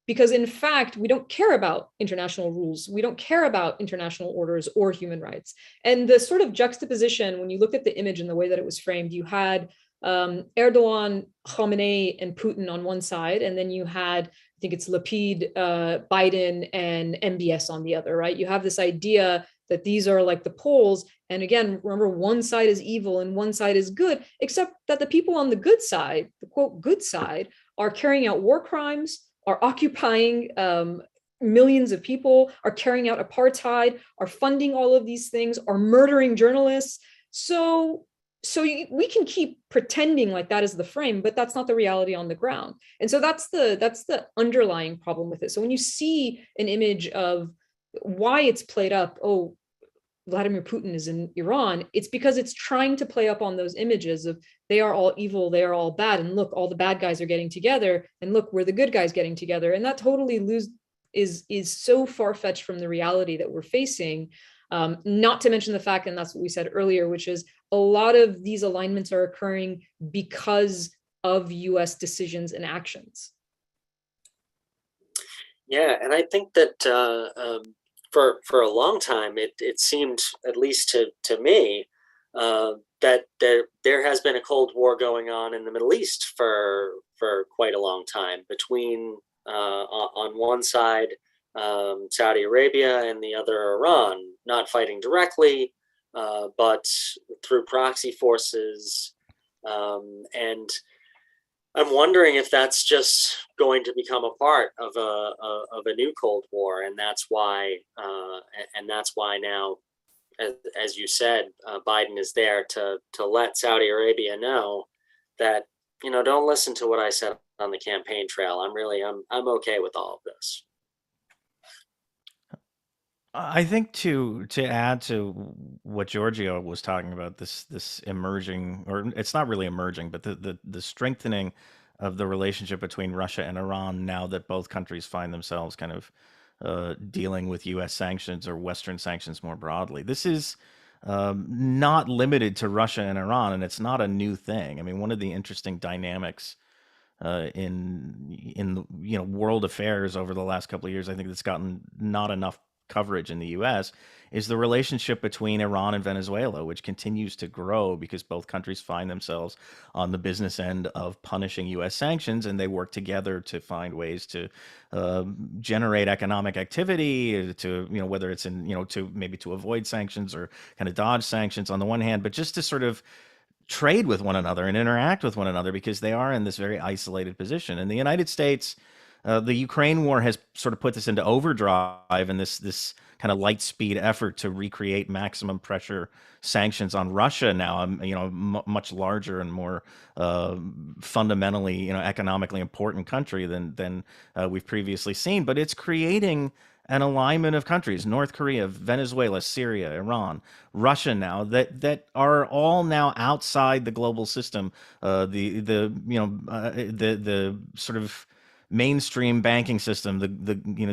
Because in fact, we don't care about international rules. We don't care about international orders or human rights. And the sort of juxtaposition, when you looked at the image and the way that it was framed, you had Erdogan, Khamenei, and Putin on one side, and then you had, I think it's Lapid, Biden, and MBS on the other, right? You have this idea that these are like the poles. And again, remember, one side is evil and one side is good, except that the people on the good side, the quote, good side, are carrying out war crimes, are occupying millions of people, are carrying out apartheid, are funding all of these things, are murdering journalists. So we can keep pretending like that is the frame, but that's not the reality on the ground. And so that's the underlying problem with it. So when you see an image of why it's played up, oh, Vladimir Putin is in Iran, it's because it's trying to play up on those images of they are all evil, they are all bad, and look, all the bad guys are getting together, and look, we're the good guys getting together. And that totally is so far-fetched from the reality that we're facing. Not to mention the fact, and that's what we said earlier, which is a lot of these alignments are occurring because of US decisions and actions.
Yeah, and I think that for a long time, it seemed, at least to me, that there has been a Cold War going on in the Middle East for quite a long time between on one side Saudi Arabia and the other Iran, not fighting directly, but through proxy forces, and I'm wondering if that's just going to become a part of a new Cold War, and that's why now, as you said, Biden is there to let Saudi Arabia know that, don't listen to what I said on the campaign trail. I'm okay with all of this.
I think to add to what Giorgio was talking about, this emerging, or it's not really emerging, but the strengthening of the relationship between Russia and Iran now that both countries find themselves kind of dealing with U.S. sanctions or Western sanctions more broadly. This is not limited to Russia and Iran, and it's not a new thing. I mean, one of the interesting dynamics in world affairs over the last couple of years, I think that's gotten not enough coverage in the US, is the relationship between Iran and Venezuela, which continues to grow because both countries find themselves on the business end of punishing US sanctions, and they work together to find ways to generate economic activity, to whether it's in to avoid sanctions or kind of dodge sanctions on the one hand, but just to sort of trade with one another and interact with one another because they are in this very isolated position. And the United States, the Ukraine war has sort of put this into overdrive, and this kind of light speed effort to recreate maximum pressure sanctions on Russia now, much larger and more fundamentally, economically important country than we've previously seen. But it's creating an alignment of countries, North Korea, Venezuela, Syria, Iran, Russia now, that are all now outside the global system, the sort of mainstream banking system,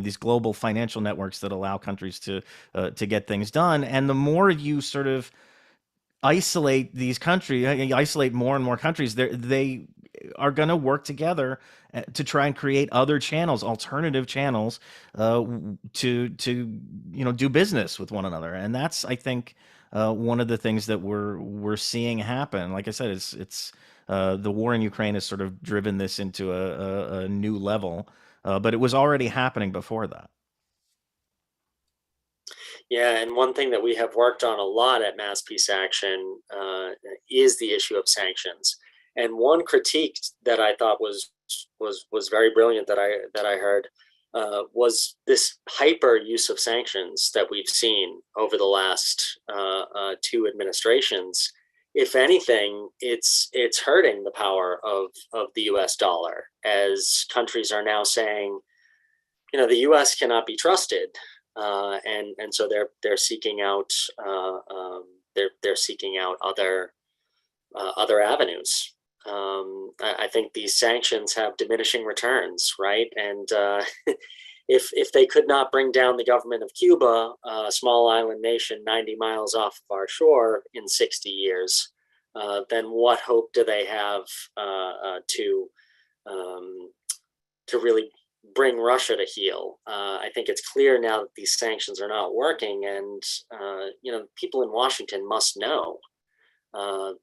these global financial networks that allow countries to get things done. And the more you sort of isolate these countries, isolate more and more countries, they are going to work together to try and create other channels, alternative channels, to do business with one another. And that's, I think, one of the things that we're seeing happen. Like I said, it's the war in Ukraine has sort of driven this into a new level, but it was already happening before that.
Yeah, and one thing that we have worked on a lot at Mass Peace Action is the issue of sanctions. And one critique that I thought was very brilliant that I heard was this hyper use of sanctions that we've seen over the last two administrations. If anything, it's hurting the power of the U.S. dollar, as countries are now saying, the U.S. cannot be trusted. And so they're seeking out they're seeking out other avenues. I think these sanctions have diminishing returns, right? And if they could not bring down the government of Cuba, a small island nation 90 miles off of our shore, in 60 years, then what hope do they have to really bring Russia to heel? I think it's clear now that these sanctions are not working, and people in Washington must know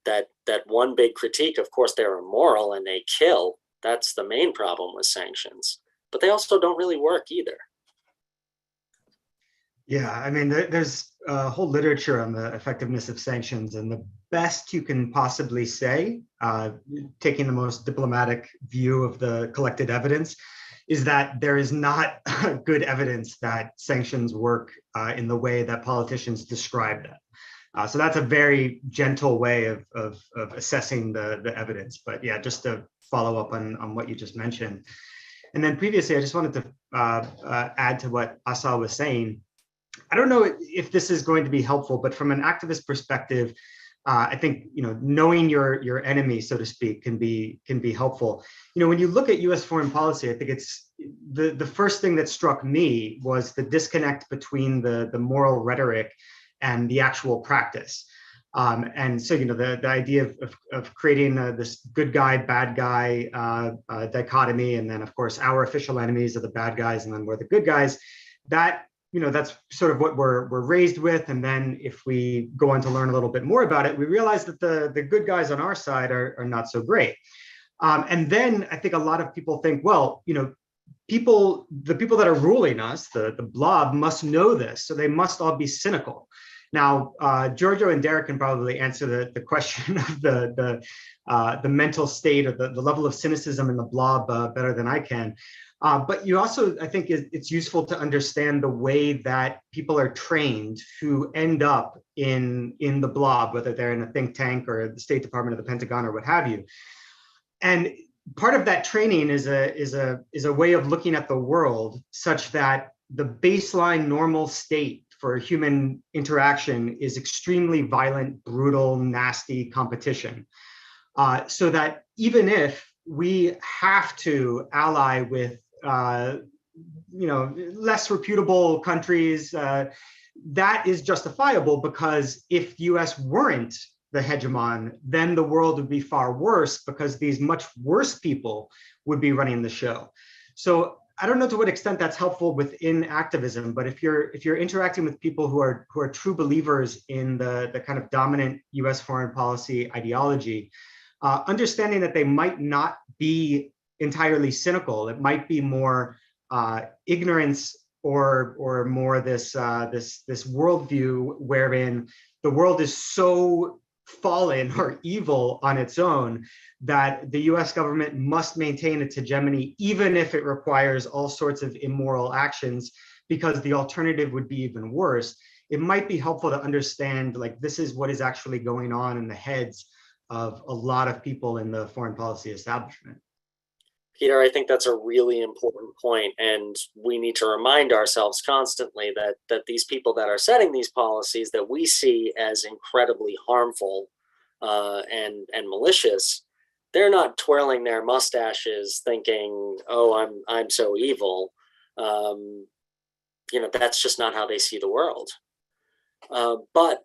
that one big critique, of course, they're immoral and they kill. That's the main problem with sanctions, but they also don't really work either.
Yeah, I mean, there's a whole literature on the effectiveness of sanctions, and the best you can possibly say, taking the most diplomatic view of the collected evidence, is that there is not good evidence that sanctions work in the way that politicians describe them. So that's a very gentle way of assessing the evidence. But yeah, just to follow up on what you just mentioned. And then previously, I just wanted to add to what Assal was saying. I don't know if this is going to be helpful, but from an activist perspective, I think knowing your enemy, so to speak, can be helpful. When you look at U.S. foreign policy, I think it's the first thing that struck me was the disconnect between the moral rhetoric and the actual practice. And so the idea of creating this good guy, bad guy dichotomy, and then of course our official enemies are the bad guys, and then we're the good guys. That's sort of what we're raised with. And then if we go on to learn a little bit more about it, we realize that the good guys on our side are not so great. And then I think a lot of people think, well, the people that are ruling us, the blob, must know this, so they must all be cynical. Now, Giorgio and Derek can probably answer the question of the mental state or the level of cynicism in the blob better than I can. But you also, I think it's useful to understand the way that people are trained who end up in the blob, whether they're in a think tank or the State Department or the Pentagon or what have you. And part of that training is a way of looking at the world such that the baseline normal state for human interaction is extremely violent, brutal, nasty competition. So that even if we have to ally with less reputable countries, that is justifiable, because if the US weren't the hegemon, then the world would be far worse, because these much worse people would be running the show. So I don't know to what extent that's helpful within activism, but if you're interacting with people who are true believers in the kind of dominant US foreign policy ideology, understanding that they might not be entirely cynical, it might be more ignorance or more this worldview wherein the world is so fallen or evil on its own that the US government must maintain its hegemony, even if it requires all sorts of immoral actions, because the alternative would be even worse. It might be helpful to understand, like, this is what is actually going on in the heads of a lot of people in the foreign policy establishment.
Peter, I think that's a really important point, and we need to remind ourselves constantly that these people that are setting these policies that we see as incredibly harmful and malicious, they're not twirling their mustaches thinking, "Oh, I'm so evil." That's just not how they see the world. But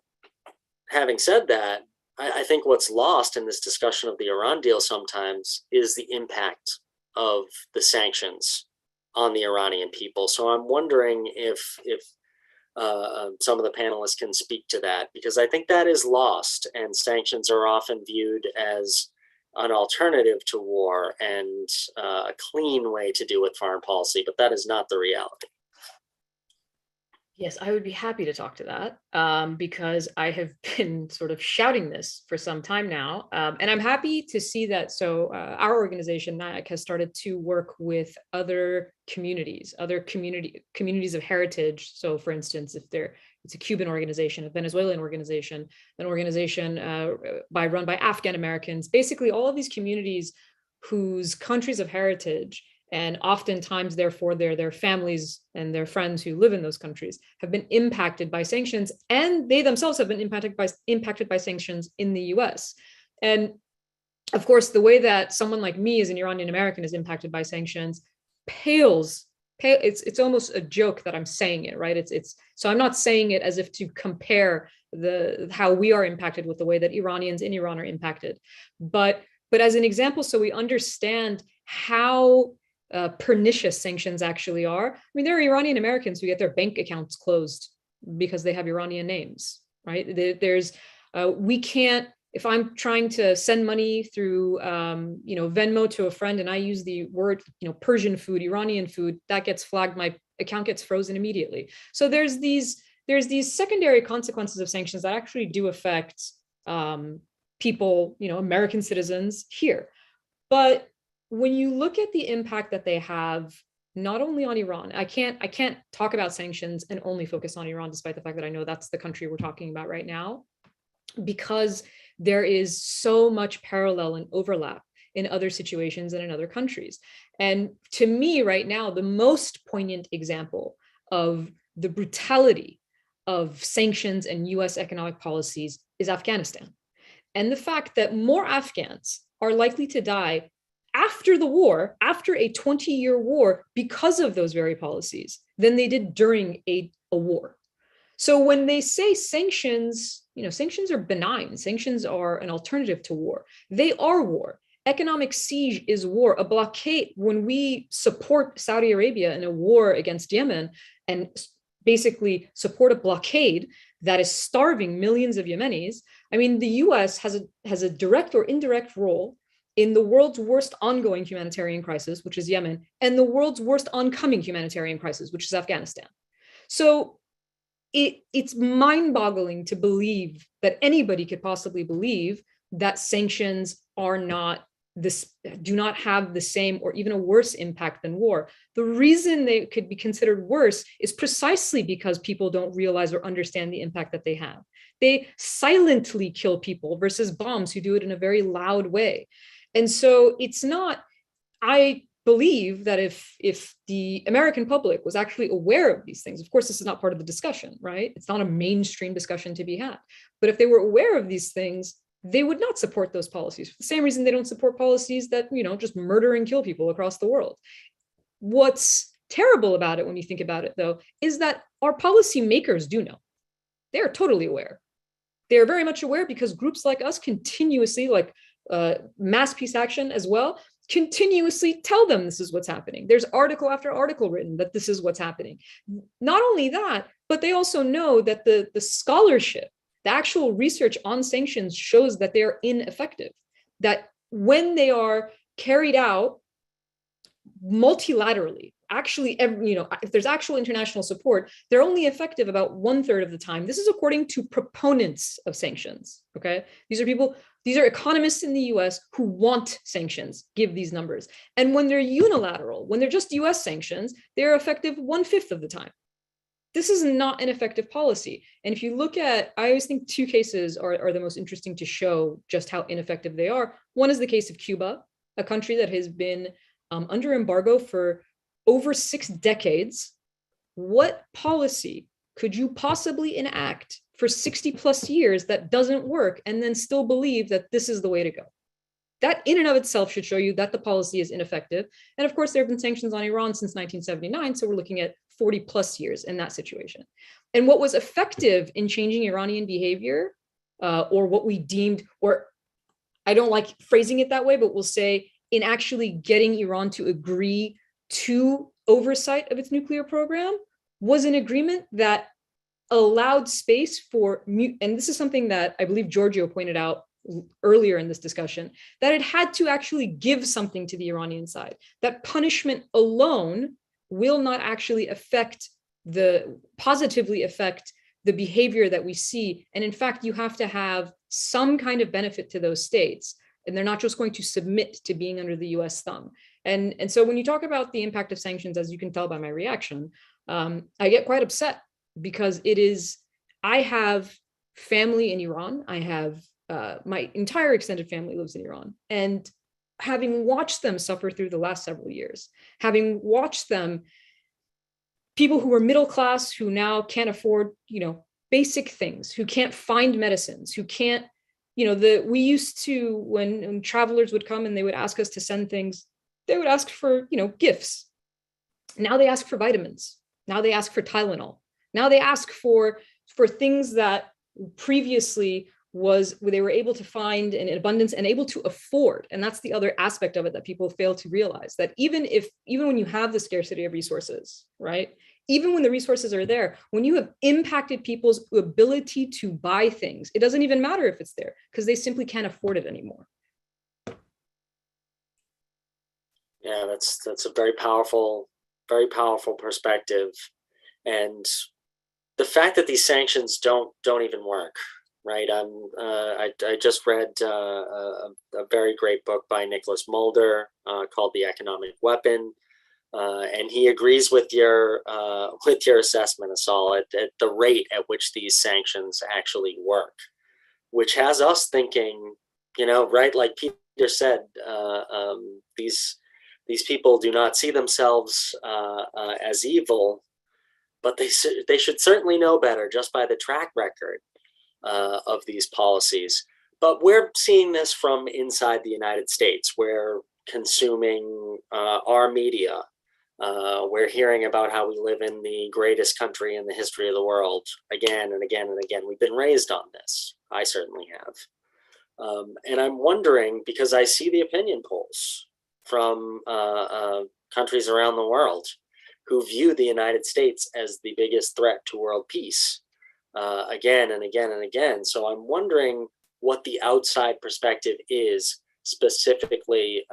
having said that, I think what's lost in this discussion of the Iran deal sometimes is the impact of the sanctions on the Iranian people. So I'm wondering if some of the panelists can speak to that, because I think that is lost, and sanctions are often viewed as an alternative to war and a clean way to deal with foreign policy, but that is not the reality.
Yes, I would be happy to talk to that because I have been sort of shouting this for some time now. And I'm happy to see that. So our organization, NIAC, has started to work with other communities of heritage. So for instance, if it's a Cuban organization, a Venezuelan organization, an organization run by Afghan Americans, basically all of these communities whose countries of heritage, and oftentimes, therefore, their families and their friends who live in those countries have been impacted by sanctions, and they themselves have been impacted by sanctions in the US. And of course, the way that someone like me as an Iranian American is impacted by sanctions pales. It's almost a joke that I'm saying it, right? So I'm not saying it as if to compare how we are impacted with the way that Iranians in Iran are impacted, but as an example, so we understand how pernicious sanctions actually are. I mean, there are Iranian Americans who get their bank accounts closed because they have Iranian names, right? We can't, if I'm trying to send money through, Venmo to a friend and I use the word, Persian food, Iranian food, that gets flagged, my account gets frozen immediately. So there's these secondary consequences of sanctions that actually do affect people, American citizens here. But when you look at the impact that they have, not only on Iran, I can't talk about sanctions and only focus on Iran, despite the fact that I know that's the country we're talking about right now, because there is so much parallel and overlap in other situations and in other countries. And to me right now, the most poignant example of the brutality of sanctions and US economic policies is Afghanistan. And the fact that more Afghans are likely to die after the war, after a 20-year war, because of those very policies, than they did during a war. So when they say sanctions, sanctions are benign. Sanctions are an alternative to war. They are war. Economic siege is war. A blockade, when we support Saudi Arabia in a war against Yemen and basically support a blockade that is starving millions of Yemenis, I mean, the US has a direct or indirect role in the world's worst ongoing humanitarian crisis, which is Yemen, and the world's worst oncoming humanitarian crisis, which is Afghanistan. So it's mind-boggling to believe that anybody could possibly believe that sanctions do not have the same or even a worse impact than war. The reason they could be considered worse is precisely because people don't realize or understand the impact that they have. They silently kill people versus bombs who do it in a very loud way. And so it's not, I believe that if the American public was actually aware of these things, of course, this is not part of the discussion, right? It's not a mainstream discussion to be had. But if they were aware of these things, they would not support those policies for the same reason they don't support policies that, just murder and kill people across the world. What's terrible about it when you think about it, though, is that our policymakers do know. They are totally aware. They are very much aware because groups like us continuously, like Mass Peace Action as well, continuously tell them this is what's happening. There's article after article written that this is what's happening. Not only that, but they also know that the scholarship, the actual research on sanctions shows that they are ineffective, that when they are carried out multilaterally, actually, if there's actual international support, they're only effective about 1/3 of the time. This is according to proponents of sanctions, okay? These are economists in the US who want sanctions, give these numbers. And when they're unilateral, when they're just US sanctions, they're effective 1/5 of the time. This is not an effective policy. And if you look at, I always think two cases are the most interesting to show just how ineffective they are. One is the case of Cuba, a country that has been under embargo for over 6 decades, what policy could you possibly enact for 60 plus years that doesn't work and then still believe that this is the way to go? That in and of itself should show you that the policy is ineffective. And of course, there have been sanctions on Iran since 1979. So we're looking at 40 plus years in that situation. And what was effective in changing Iranian behavior, or what we deemed, or I don't like phrasing it that way, but we'll say in actually getting Iran to agree to oversight of its nuclear program, was an agreement that allowed space for, and this is something that I believe Giorgio pointed out earlier in this discussion, that it had to actually give something to the Iranian side, that punishment alone will not actually positively affect the behavior that we see. And in fact, you have to have some kind of benefit to those states, and they're not just going to submit to being under the US thumb. And so when you talk about the impact of sanctions, as you can tell by my reaction, I get quite upset because I have family in Iran. I have my entire extended family lives in Iran. And having watched them suffer through the last several years, having watched them, people who were middle class, who now can't afford, basic things, who can't find medicines, who can't, we used to, when travelers would come and they would ask us to send things, they would ask for, gifts. Now they ask for vitamins. Now they ask for Tylenol. Now they ask for things that previously they were able to find in abundance and able to afford. And that's the other aspect of it that people fail to realize, that even when you have the scarcity of resources, right? Even when the resources are there, when you have impacted people's ability to buy things, it doesn't even matter if it's there because they simply can't afford it anymore.
Yeah, that's a very powerful perspective. And the fact that these sanctions don't even work, right? I just read a very great book by Nicholas Mulder called The Economic Weapon, and he agrees with your assessment, Assal, at the rate at which these sanctions actually work, which has us thinking, right, like Peter said, these people do not see themselves as evil, but they should certainly know better just by the track record of these policies. But we're seeing this from inside the United States. We're consuming our media. We're hearing about how we live in the greatest country in the history of the world again and again and again. We've been raised on this. I certainly have. And I'm wondering, because I see the opinion polls from countries around the world who view the United States as the biggest threat to world peace again and again and again. So I'm wondering what the outside perspective is specifically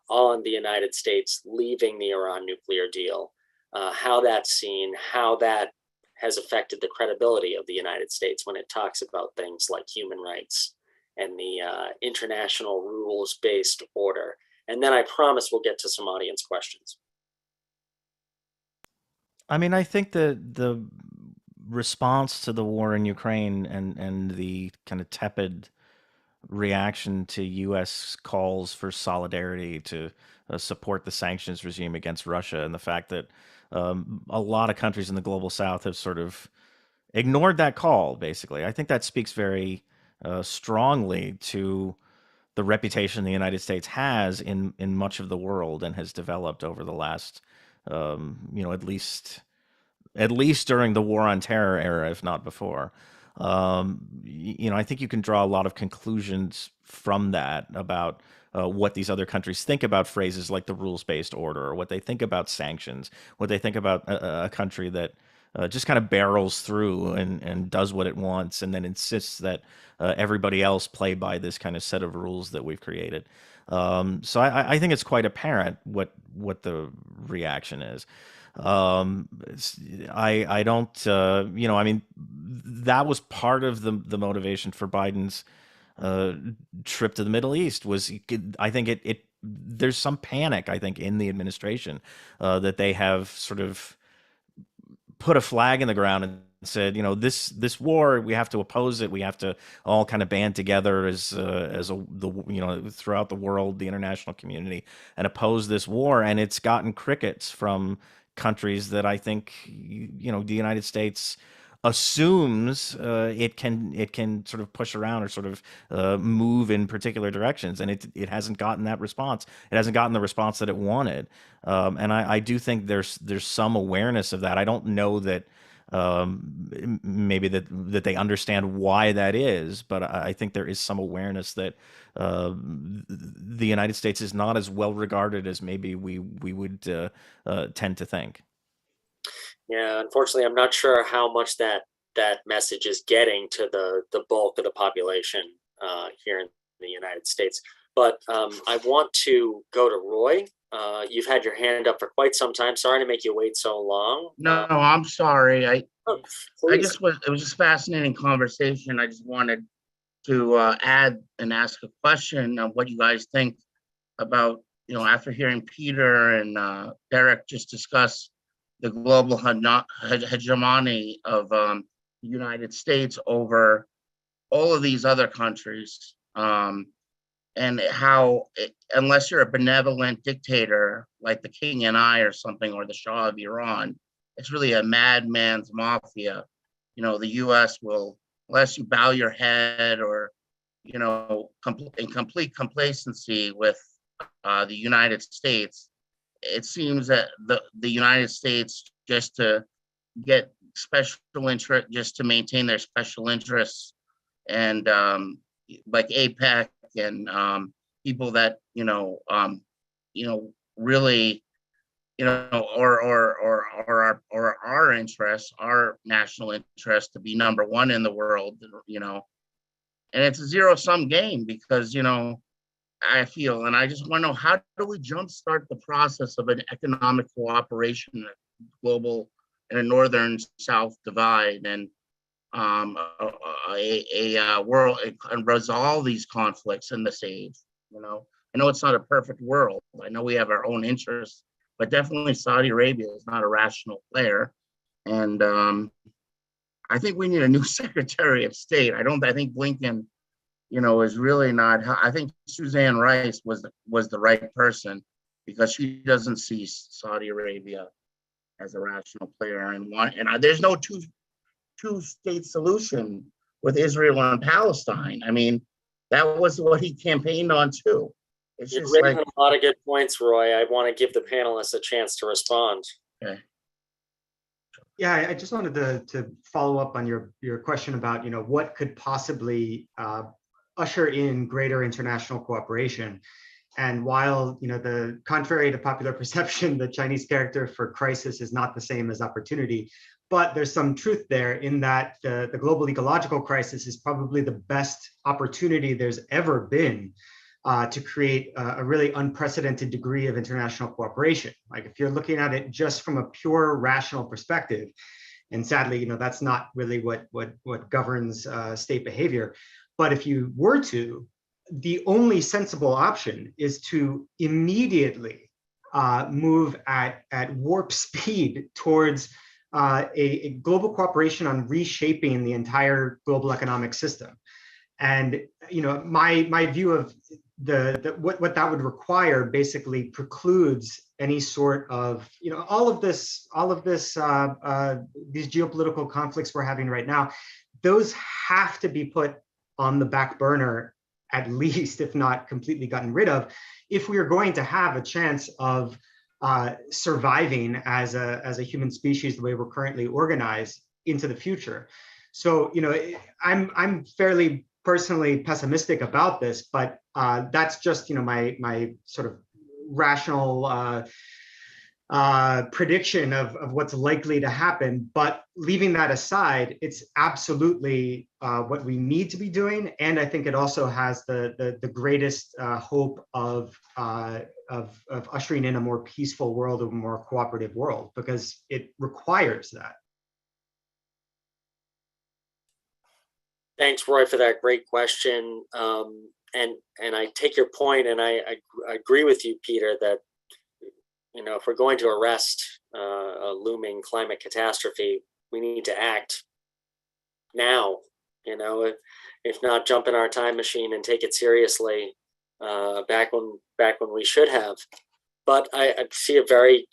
on the United States leaving the Iran nuclear deal, how that's seen, how that has affected the credibility of the United States when it talks about things like human rights and the international rules-based order. And then I promise we'll get to some audience questions.
I mean, I think the response to the war in Ukraine and the kind of tepid reaction to U.S. calls for solidarity to support the sanctions regime against Russia, and the fact that a lot of countries in the global South have sort of ignored that call, basically. I think that speaks very strongly to the reputation the United States has in much of the world and has developed over the last, at least during the War on Terror era, if not before. I think you can draw a lot of conclusions from that about what these other countries think about phrases like the rules-based order, or what they think about sanctions, what they think about a country that just kind of barrels through and does what it wants, and then insists that everybody else play by this kind of set of rules that we've created. So I think it's quite apparent what the reaction is. I don't, I mean, that was part of the motivation for Biden's trip to the Middle East. I think there's some panic, I think, in the administration that they have sort of put a flag in the ground and said, this war, we have to oppose it. We have to all kind of band together throughout the world, the international community, and oppose this war. And it's gotten crickets from countries that I think, the United States assumes it can sort of push around or sort of move in particular directions, and it hasn't gotten that response. It hasn't gotten the response that it wanted, and I do think there's some awareness of that. I don't know that maybe that they understand why that is, but I think there is some awareness that the United States is not as well regarded as maybe we would tend to think.
Yeah, unfortunately, I'm not sure how much that message is getting to the bulk of the population here in the United States. But I want to go to Roy. You've had your hand up for quite some time. Sorry to make you wait so long.
No, I'm sorry. It
Please.
was just fascinating conversation. I just wanted to add and ask a question of what you guys think about, after hearing Peter and Derek just discuss the global hegemony of the United States over all of these other countries, and how, unless you're a benevolent dictator like the King and I or something, or the Shah of Iran, it's really a madman's mafia. The U.S. will, unless you bow your head or, in complete complacency with the United States, it seems that the United States, just to get special interest, just to maintain their special interests, and like APEC and people that really, or our interests, our national interest to be number one in the world, and it's a zero-sum game because I feel, and I just want to know, how do we jumpstart the process of an economic cooperation, global, and a northern-south divide, and a world, and resolve these conflicts in this age? I know it's not a perfect world. I know we have our own interests, but definitely Saudi Arabia is not a rational player, and I think we need a new Secretary of State. I think Blinken, is really not. I think Suzanne Rice was the right person, because she doesn't see Saudi Arabia as a rational player, and there's no two-state solution with Israel and Palestine. I mean, that was what he campaigned on too. It's
You've
just
raised
like,
a lot of good points, Roy. I want to give the panelists a chance to respond.
okay.
Yeah, I just wanted to follow up on your question about, what could possibly usher in greater international cooperation. And while, the contrary to popular perception, the Chinese character for crisis is not the same as opportunity, but there's some truth there in that the global ecological crisis is probably the best opportunity there's ever been to create a really unprecedented degree of international cooperation. Like, if you're looking at it just from a pure rational perspective, and sadly, that's not really what governs state behavior. But if you were to, the only sensible option is to immediately move at warp speed towards a global cooperation on reshaping the entire global economic system. And my view of what that would require basically precludes any sort of all of this these geopolitical conflicts we're having right now. Those have to be put on the back burner, at least, if not completely gotten rid of, if we are going to have a chance of surviving as a human species the way we're currently organized into the future. So I'm fairly personally pessimistic about this, but that's just my sort of rational prediction of what's likely to happen. But leaving that aside, it's absolutely what we need to be doing, and I think it also has the greatest hope of ushering in a more peaceful world, a more cooperative world, because it requires that.
Thanks, Roy, for that great question. And I take your point, and I agree with you, Peter, that if we're going to arrest a looming climate catastrophe, we need to act now, if not jump in our time machine and take it seriously back when we should have. But I see a very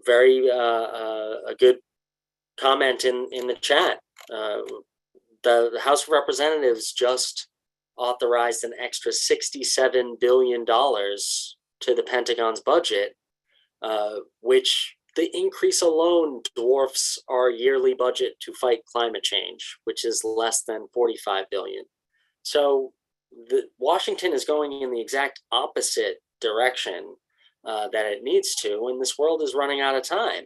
a good comment in the chat. The House of Representatives just authorized an extra $67 billion to the Pentagon's budget, which the increase alone dwarfs our yearly budget to fight climate change, which is less than $45 billion. So Washington is going in the exact opposite direction that it needs to, and this world is running out of time.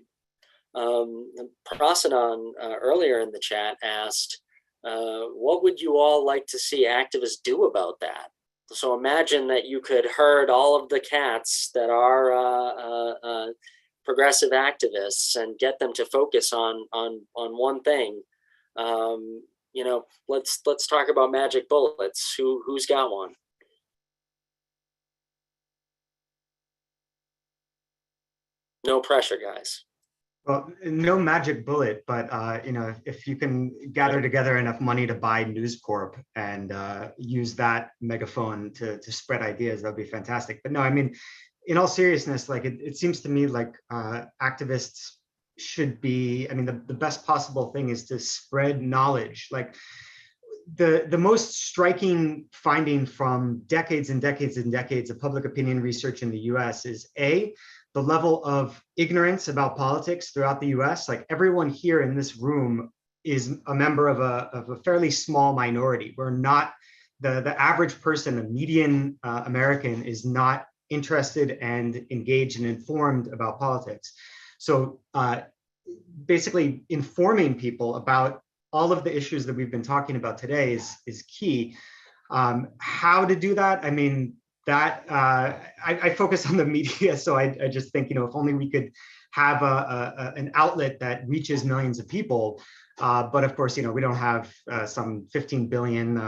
Prasadon earlier in the chat asked, what would you all like to see activists do about that? So imagine that you could herd all of the cats that are progressive activists and get them to focus on one thing. Let's talk about magic bullets. Who's got one? No pressure, guys.
Well, no magic bullet, but if you can gather together enough money to buy News Corp and use that megaphone to spread ideas, that'd be fantastic. But no, I mean, in all seriousness, like it seems to me like activists should be, I mean, the best possible thing is to spread knowledge. Like the most striking finding from decades and decades and decades of public opinion research in the US is the level of ignorance about politics throughout the US. Like everyone here in this room is a member of a fairly small minority. We're not, the average person, the median American is not interested and engaged and informed about politics. So basically informing people about all of the issues that we've been talking about today is key. How to do that? I mean, that I focus on the media, so I just think, if only we could have an outlet that reaches millions of people. But of course, we don't have some 15 billion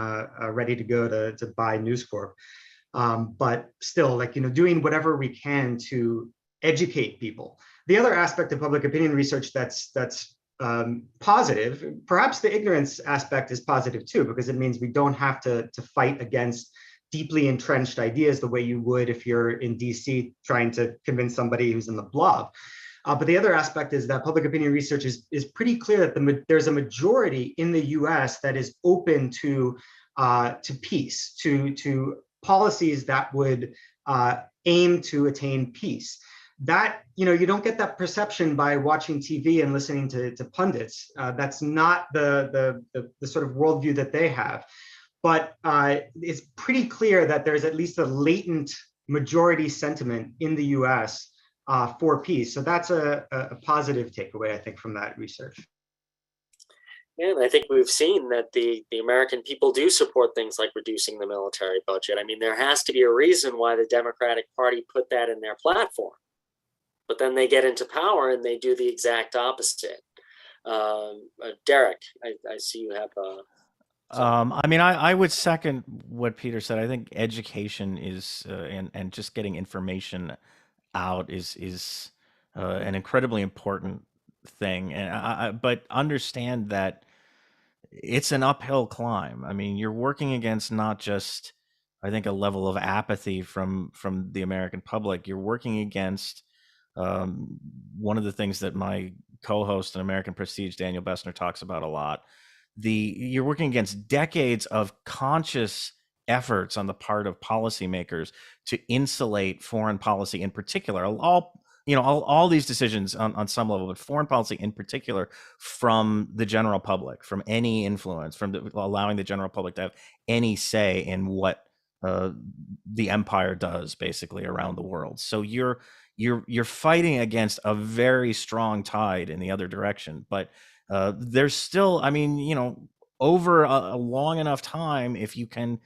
ready to go to buy News Corp. But still, like, doing whatever we can to educate people. The other aspect of public opinion research that's positive, perhaps the ignorance aspect is positive too, because it means we don't have to fight against deeply entrenched ideas the way you would if you're in DC trying to convince somebody who's in the blob. But the other aspect is that public opinion research is pretty clear that there's a majority in the US that is open to peace, to policies that would aim to attain peace. That, you don't get that perception by watching TV and listening to pundits. That's not the sort of worldview that they have. But it's pretty clear that there's at least a latent majority sentiment in the US for peace. So that's a positive takeaway, I think, from that research.
Yeah, and I think we've seen that the American people do support things like reducing the military budget. I mean, there has to be a reason why the Democratic Party put that in their platform. But then they get into power and they do the exact opposite. Derek, I see you have
I mean, I would second what Peter said. I think education is and just getting information out is an incredibly important thing. And but understand that it's an uphill climb. I mean, you're working against not just, I think, a level of apathy from the American public. You're working against one of the things that my co-host in American Prestige, Daniel Bessner, talks about a lot. You're working against decades of conscious efforts on the part of policymakers to insulate foreign policy in particular, all these decisions on some level, but foreign policy in particular, from the general public, from any influence, allowing the general public to have any say in what the empire does basically around the world. So you're fighting against a very strong tide in the other direction, but there's still, I mean, over a long enough time, if you can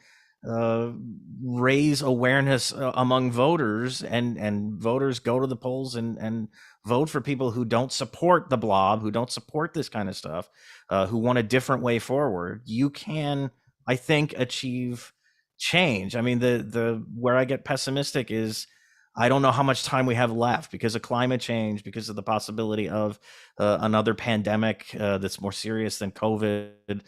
raise awareness among voters, and voters go to the polls and vote for people who don't support the blob, who don't support this kind of stuff, who want a different way forward, you can, I think, achieve change. I mean, the where I get pessimistic is I don't know how much time we have left because of climate change, because of the possibility of another pandemic that's more serious than COVID.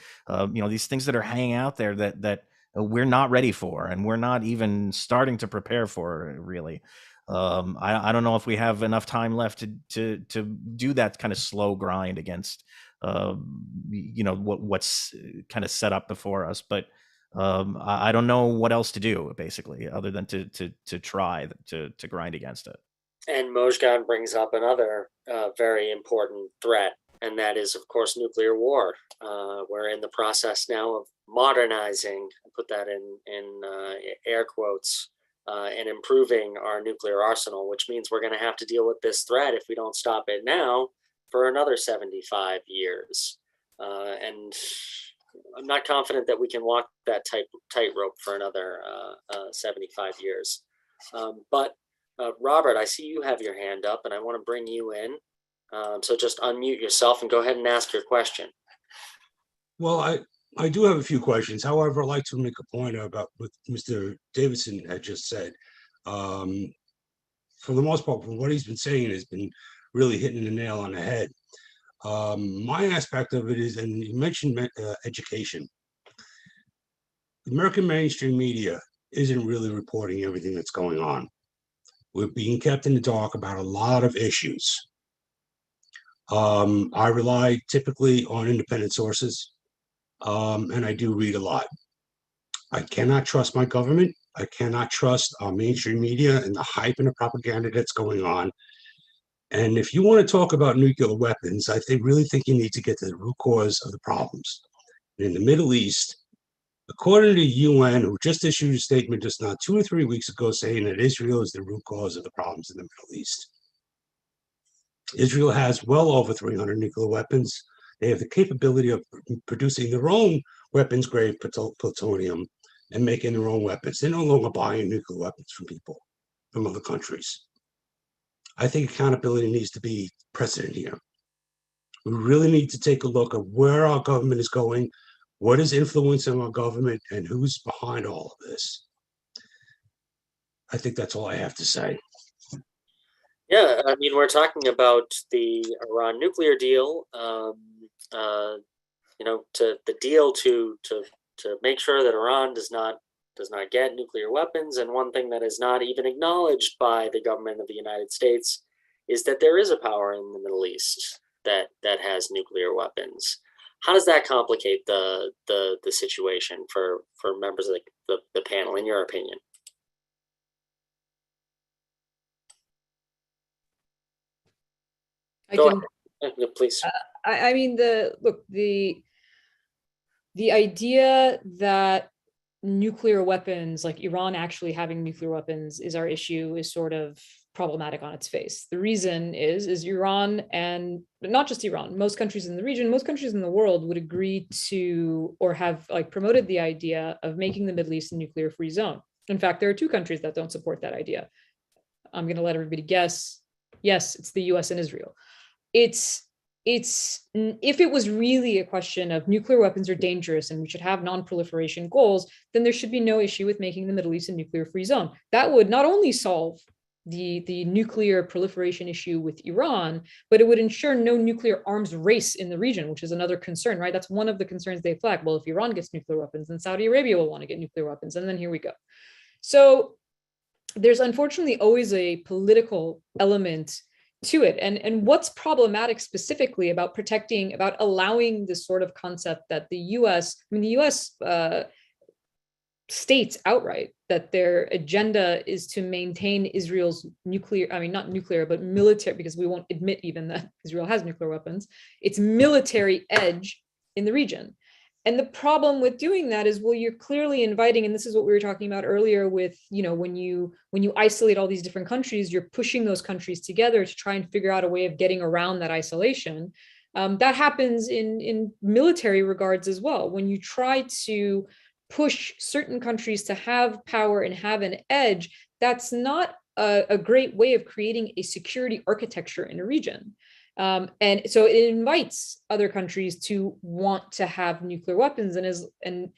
These things that are hanging out there that we're not ready for, and we're not even starting to prepare for, really. I don't know if we have enough time left to do that kind of slow grind against what's kind of set up before us, but I don't know what else to do, basically, other than to try to grind against it.
And Mojgan brings up another very important threat, and that is, of course, nuclear war. We're in the process now of modernizing, put that in air quotes, and improving our nuclear arsenal, which means we're going to have to deal with this threat if we don't stop it now for another 75 years. And I'm not confident that we can walk that tightrope for another 75 years. But Robert, I see you have your hand up, and I want to bring you in. So just unmute yourself and go ahead and ask your question.
Well, I do have a few questions. However, I'd like to make a point about what Mr. Davison had just said. For the most part, from what he's been saying, has been really hitting the nail on the head. My aspect of it is, and you mentioned education. The American mainstream media isn't really reporting everything that's going on. We're being kept in the dark about a lot of issues. I rely typically on independent sources, and I do read a lot. I cannot trust my government. I cannot trust our mainstream media and the hype and the propaganda that's going on. And if you want to talk about nuclear weapons, I really think you need to get to the root cause of the problems. In the Middle East, according to the UN, who just issued a statement just not 2 or 3 weeks ago saying that Israel is the root cause of the problems in the Middle East. Israel has well over 300 nuclear weapons. They have the capability of producing their own weapons-grade plutonium and making their own weapons. They're no longer buying nuclear weapons from people, from other countries. I think accountability needs to be precedent here. We really need to take a look at where our government is going, what is influencing our government, and who's behind all of this. I think that's all I have to say.
Yeah, I mean, we're talking about the Iran nuclear deal, to the deal to make sure that Iran does not get nuclear weapons. And one thing that is not even acknowledged by the government of the United States is that there is a power in the Middle East that has nuclear weapons. How does that complicate the situation for members of the panel, in your opinion? Please.
I mean, the idea that nuclear weapons, like Iran actually having nuclear weapons, is our issue is sort of problematic on its face. The reason is Iran, and not just Iran, most countries in the region, most countries in the world would agree to, or have promoted the idea of making the Middle East a nuclear-free zone. In fact, there are 2 countries that don't support that idea. I'm going to let everybody guess. Yes, it's the US and Israel. It's if it was really a question of nuclear weapons are dangerous and we should have non-proliferation goals, then there should be no issue with making the Middle East a nuclear-free zone. That would not only solve the nuclear proliferation issue with Iran, but it would ensure no nuclear arms race in the region, which is another concern, right? That's one of the concerns they flag. Well, if Iran gets nuclear weapons, then Saudi Arabia will want to get nuclear weapons, and then here we go. So there's unfortunately always a political element to it. And what's problematic specifically about allowing this sort of concept that the US states outright that their agenda is to maintain Israel's not nuclear, but military, because we won't admit even that Israel has nuclear weapons, its military edge in the region. And the problem with doing that is, well, you're clearly inviting, and this is what we were talking about earlier with, when you isolate all these different countries, you're pushing those countries together to try and figure out a way of getting around that isolation. That happens in military regards as well. When you try to push certain countries to have power and have an edge, that's not a great way of creating a security architecture in a region. And so it invites other countries to want to have nuclear weapons, the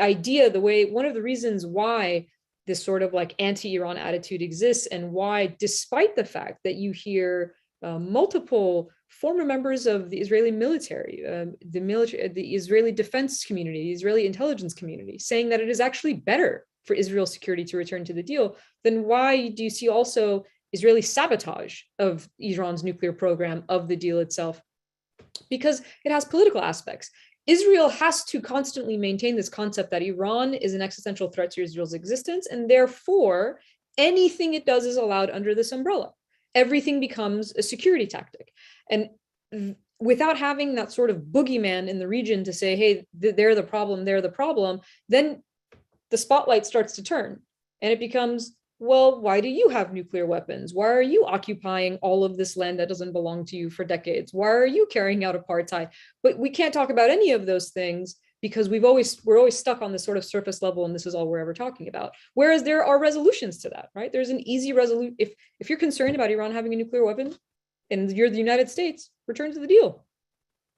idea, one of the reasons why this sort of like anti-Iran attitude exists, and why, despite the fact that you hear multiple former members of the Israeli military, the Israeli defense community, the Israeli intelligence community, saying that it is actually better for Israel's security to return to the deal, then why do you see also Israeli sabotage of Iran's nuclear program, of the deal itself? Because it has political aspects. Israel has to constantly maintain this concept that Iran is an existential threat to Israel's existence, and therefore anything it does is allowed under this umbrella. Everything becomes a security tactic. And without having that sort of boogeyman in the region to say, hey, they're the problem, then the spotlight starts to turn. And it becomes, well, why do you have nuclear weapons? Why are you occupying all of this land that doesn't belong to you for decades? Why are you carrying out apartheid? But we can't talk about any of those things because we're always stuck on this sort of surface level, and this is all we're ever talking about. Whereas there are resolutions to that, right? There's an easy resolution. If you're concerned about Iran having a nuclear weapon and you're the United States, return to the deal.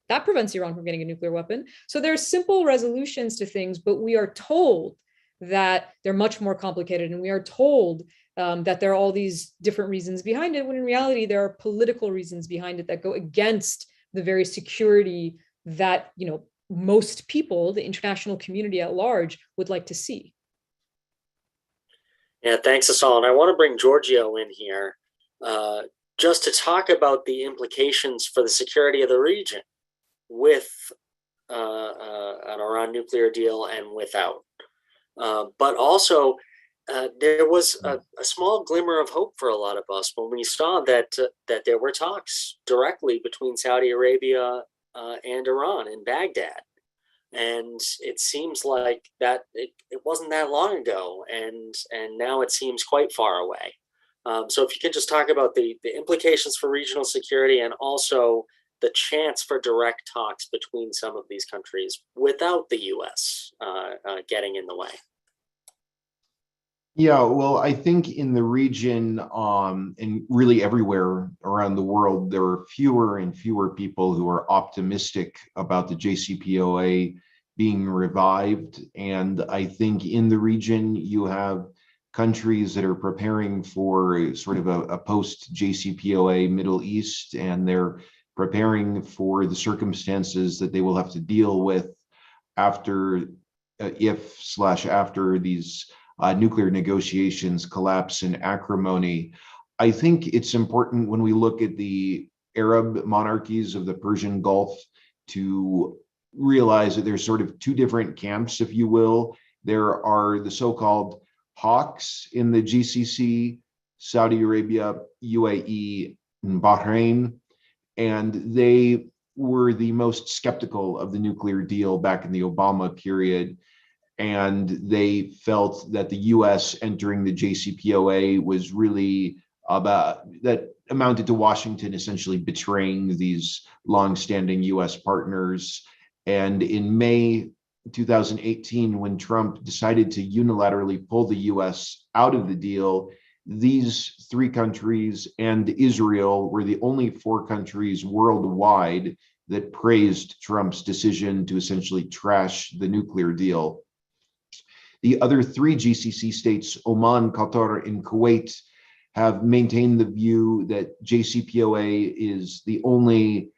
That prevents Iran from getting a nuclear weapon. So there's simple resolutions to things, but we are told that they're much more complicated, and we are told that there are all these different reasons behind it, when in reality there are political reasons behind it that go against the very security that, you know, most people, the international community at large, would like to see.
Yeah, thanks, Assal. And I want to bring Giorgio in here just to talk about the implications for the security of the region with an Iran nuclear deal and without. But also, there was a small glimmer of hope for a lot of us when we saw that there were talks directly between Saudi Arabia and Iran in Baghdad. And it seems like that it wasn't that long ago, and now it seems quite far away. So if you could just talk about the implications for regional security, and also the chance for direct talks between some of these countries without the US getting in the way.
Yeah, well, I think in the region and really everywhere around the world, there are fewer and fewer people who are optimistic about the JCPOA being revived. And I think in the region, you have countries that are preparing for sort of a post-JCPOA Middle East, and they're preparing for the circumstances that they will have to deal with after, after these nuclear negotiations collapse in acrimony. I think it's important when we look at the Arab monarchies of the Persian Gulf to realize that there's sort of two different camps, if you will. There are the so-called hawks in the GCC, Saudi Arabia, UAE, and Bahrain, and they were the most skeptical of the nuclear deal back in the Obama period. And they felt that the US entering the JCPOA was really that amounted to Washington essentially betraying these longstanding US partners. And in May 2018, when Trump decided to unilaterally pull the US out of the deal, these three countries and Israel were the only four countries worldwide that praised Trump's decision to essentially trash the nuclear deal. The other three GCC states, Oman, Qatar, and Kuwait, have maintained the view that JCPOA is the only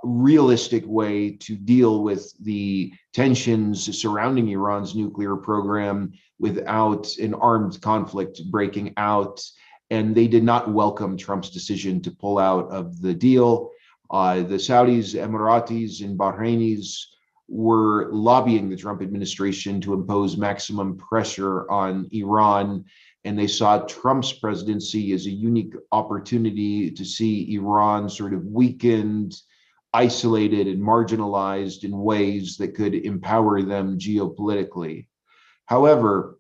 realistic way to deal with the tensions surrounding Iran's nuclear program without an armed conflict breaking out. And they did not welcome Trump's decision to pull out of the deal. The Saudis, Emiratis, and Bahrainis were lobbying the Trump administration to impose maximum pressure on Iran. And they saw Trump's presidency as a unique opportunity to see Iran sort of weakened, isolated, and marginalized in ways that could empower them geopolitically. However,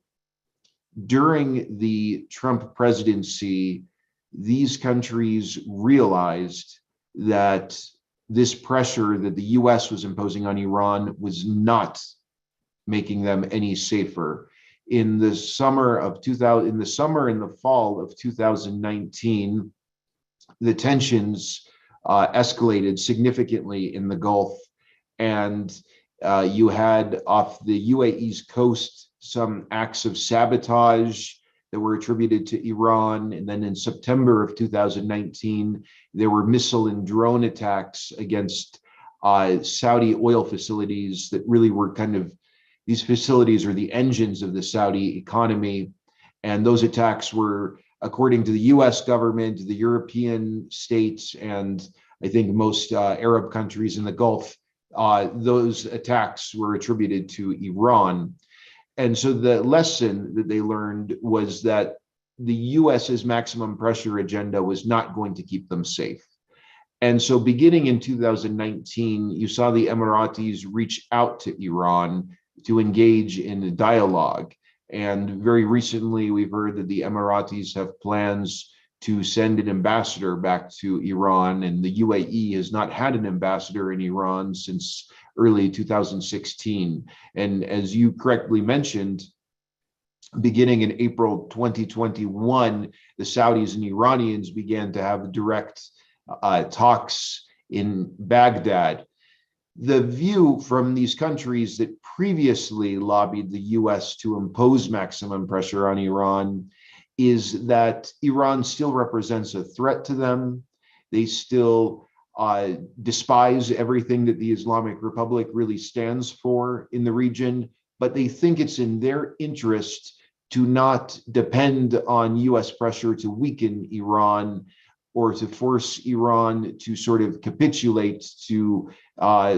during the Trump presidency, these countries realized that this pressure that the US was imposing on Iran was not making them any safer. In the summer and the fall of 2019, the tensions escalated significantly in the Gulf, and you had off the UAE's coast some acts of sabotage that were attributed to Iran. And then in September of 2019, there were missile and drone attacks against Saudi oil facilities that really were these facilities are the engines of the Saudi economy. And those attacks were, according to the US government, the European states, and I think most Arab countries in the Gulf, those attacks were attributed to Iran. And so the lesson that they learned was that the US's maximum pressure agenda was not going to keep them safe. And so beginning in 2019, you saw the Emiratis reach out to Iran to engage in a dialogue. And very recently, we've heard that the Emiratis have plans to send an ambassador back to Iran, and the UAE has not had an ambassador in Iran since early 2016. And as you correctly mentioned, beginning in April 2021, the Saudis and Iranians began to have direct talks in Baghdad. The view from these countries that previously lobbied the US to impose maximum pressure on Iran is that Iran still represents a threat to them. They still despise everything that the Islamic Republic really stands for in the region, but they think it's in their interest to not depend on US pressure to weaken Iran or to force Iran to sort of capitulate to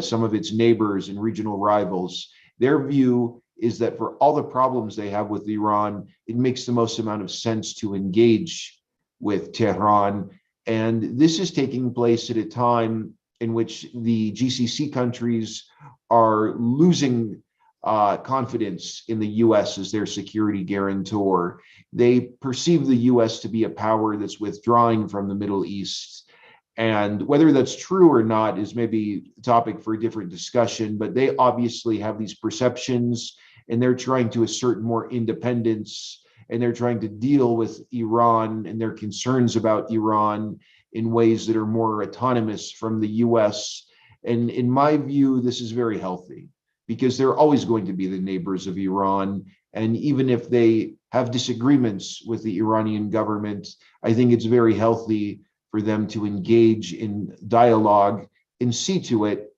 some of its neighbors and regional rivals. Their view is that for all the problems they have with Iran, it makes the most amount of sense to engage with Tehran. And this is taking place at a time in which the GCC countries are losing confidence in the US as their security guarantor. They perceive the US to be a power that's withdrawing from the Middle East. And whether that's true or not is maybe a topic for a different discussion, but they obviously have these perceptions and they're trying to assert more independence and they're trying to deal with Iran and their concerns about Iran in ways that are more autonomous from the US. And in my view, this is very healthy because they're always going to be the neighbors of Iran. And even if they have disagreements with the Iranian government, I think it's very healthy for them to engage in dialogue and see to it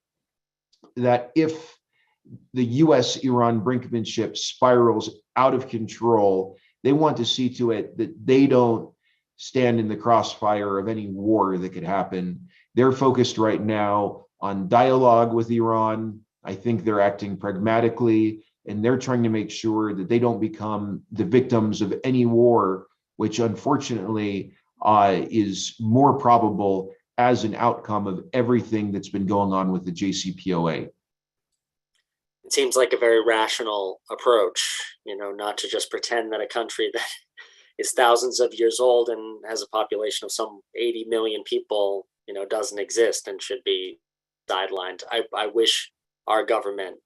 that if the US-Iran brinkmanship spirals out of control, they want to see to it that they don't stand in the crossfire of any war that could happen. They're focused right now on dialogue with Iran. I think they're acting pragmatically, and they're trying to make sure that they don't become the victims of any war, which unfortunately is more probable as an outcome of everything that's been going on with the JCPOA.
It seems like a very rational approach, not to just pretend that a country that is thousands of years old and has a population of some 80 million people, doesn't exist and should be sidelined. I wish our government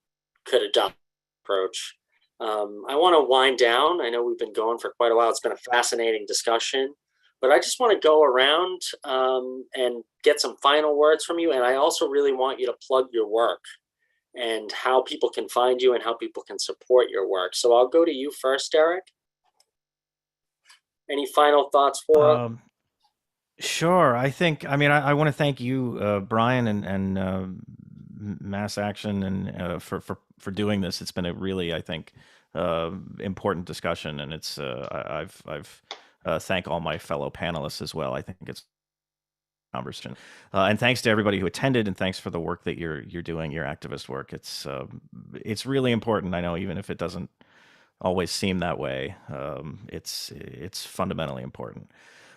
could adopt an approach. I want to wind down. I know we've been going for quite a while. It's been a fascinating discussion, but I just want to go around and get some final words from you. And I also really want you to plug your work and how people can find you and how people can support your work. So I'll go to you first, Derek. Any final thoughts for us?
Sure. I want to thank you, Brian, and Mass Action, and for doing this. It's been a really, I think, important discussion, and it's I've thank all my fellow panelists as well. I think it's conversation, and thanks to everybody who attended, and thanks for the work that you're doing, your activist work. It's really important. I know, even if it doesn't always seem that way, it's fundamentally important.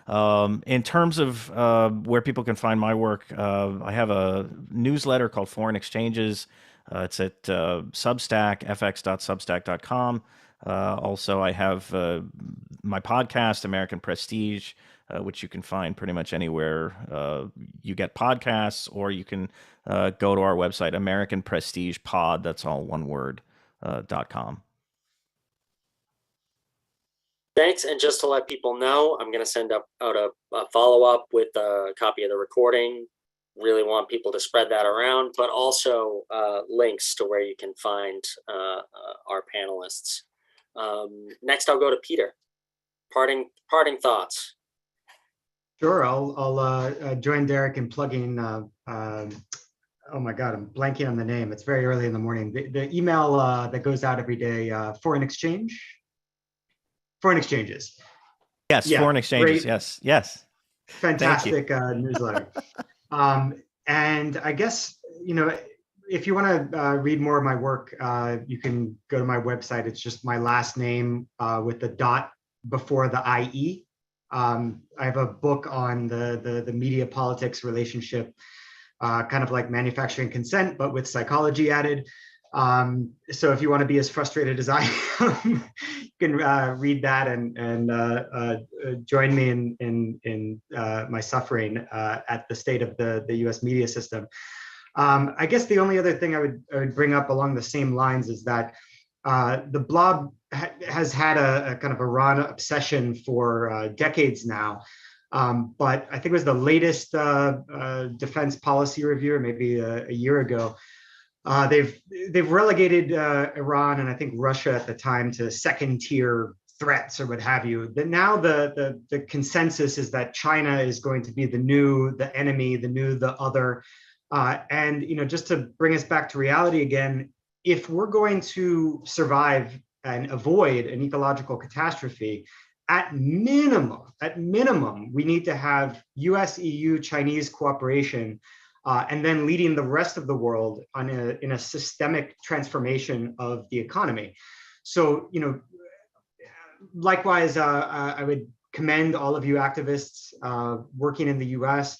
In terms of where people can find my work, I have a newsletter called Foreign Exchanges. It's at Substack, fx.substack.com. Also, I have my podcast, American Prestige, which you can find pretty much anywhere you get podcasts, or you can go to our website, American Prestige Pod, that's all one word, .com.
Thanks. And just to let people know, I'm going to send out a follow-up with a copy of the recording. Really want people to spread that around, but also links to where you can find our panelists. Next, I'll go to Peter. Parting thoughts.
Sure, I'll join Derek in plugging. Oh my God, I'm blanking on the name. It's very early in the morning. The email that goes out every day, foreign exchanges.
Yes,
Yeah,
foreign exchanges.
great.
Yes.
Fantastic newsletter. And I guess, if you want to read more of my work, you can go to my website. It's just my last name with the dot before the IE. I have a book on the media politics relationship, kind of like manufacturing consent, but with psychology added. So if you want to be as frustrated as I am, you can read that and join me in my suffering at the state of the US media system. I guess the only other thing I would bring up along the same lines is that the blob has had a kind of Iran obsession for decades now. But I think it was the latest defense policy review, or maybe a year ago. They've relegated Iran and I think Russia at the time to second tier threats or what have you. But now the consensus is that China is going to be the enemy, the other. And just to bring us back to reality again, if we're going to survive and avoid an ecological catastrophe, at minimum, we need to have US, EU, Chinese cooperation, and then leading the rest of the world in a systemic transformation of the economy. So, likewise, I would commend all of you activists working in the US.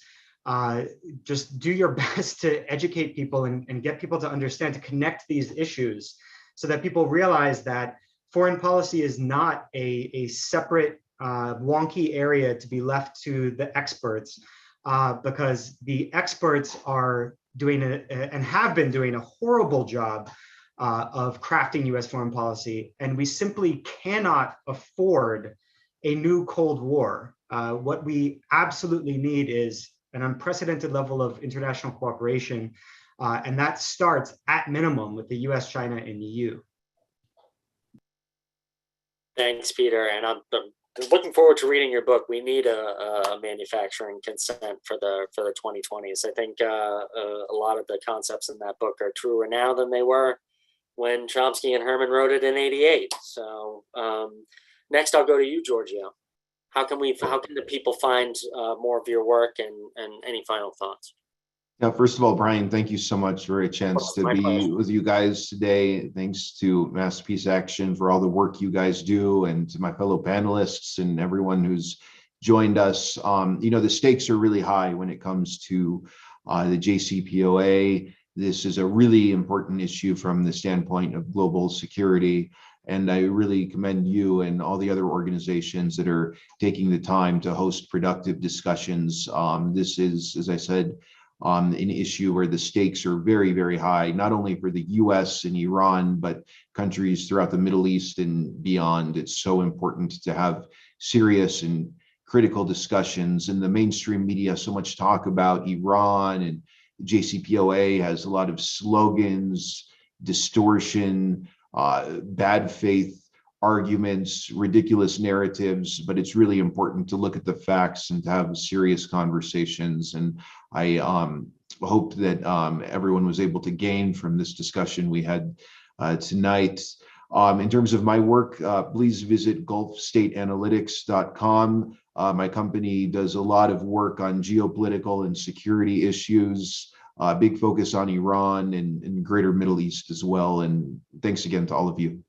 Just do your best to educate people and get people to understand, to connect these issues so that people realize that foreign policy is not a separate wonky area to be left to the experts, because the experts are doing and have been doing a horrible job of crafting US foreign policy, and we simply cannot afford a new Cold War. What we absolutely need is an unprecedented level of international cooperation, and that starts at minimum with the US, China, and EU.
Thanks, Peter. And I'm looking forward to reading your book. We need a manufacturing consent for the 2020s. I think a lot of the concepts in that book are truer now than they were when Chomsky and Herman wrote it in '88. So next, I'll go to you, Giorgio. How can the people find more of your work and any final thoughts?
Now, first of all, Brian, thank you so much for a chance to be with you guys today. Thanks to Mass Peace Action for all the work you guys do, and to my fellow panelists and everyone who's joined us. The stakes are really high when it comes to the JCPOA. This is a really important issue from the standpoint of global security. And I really commend you and all the other organizations that are taking the time to host productive discussions. This is, as I said, an issue where the stakes are very, very high, not only for the US and Iran, but countries throughout the Middle East and beyond. It's so important to have serious and critical discussions. In the mainstream media, so much talk about Iran, and JCPOA has a lot of slogans, distortion, bad faith arguments, ridiculous narratives, but it's really important to look at the facts and to have serious conversations. And I hope that everyone was able to gain from this discussion we had tonight. In terms of my work, please visit gulfstateanalytics.com. My company does a lot of work on geopolitical and security issues, big focus on Iran and greater Middle East as well. And thanks again to all of you.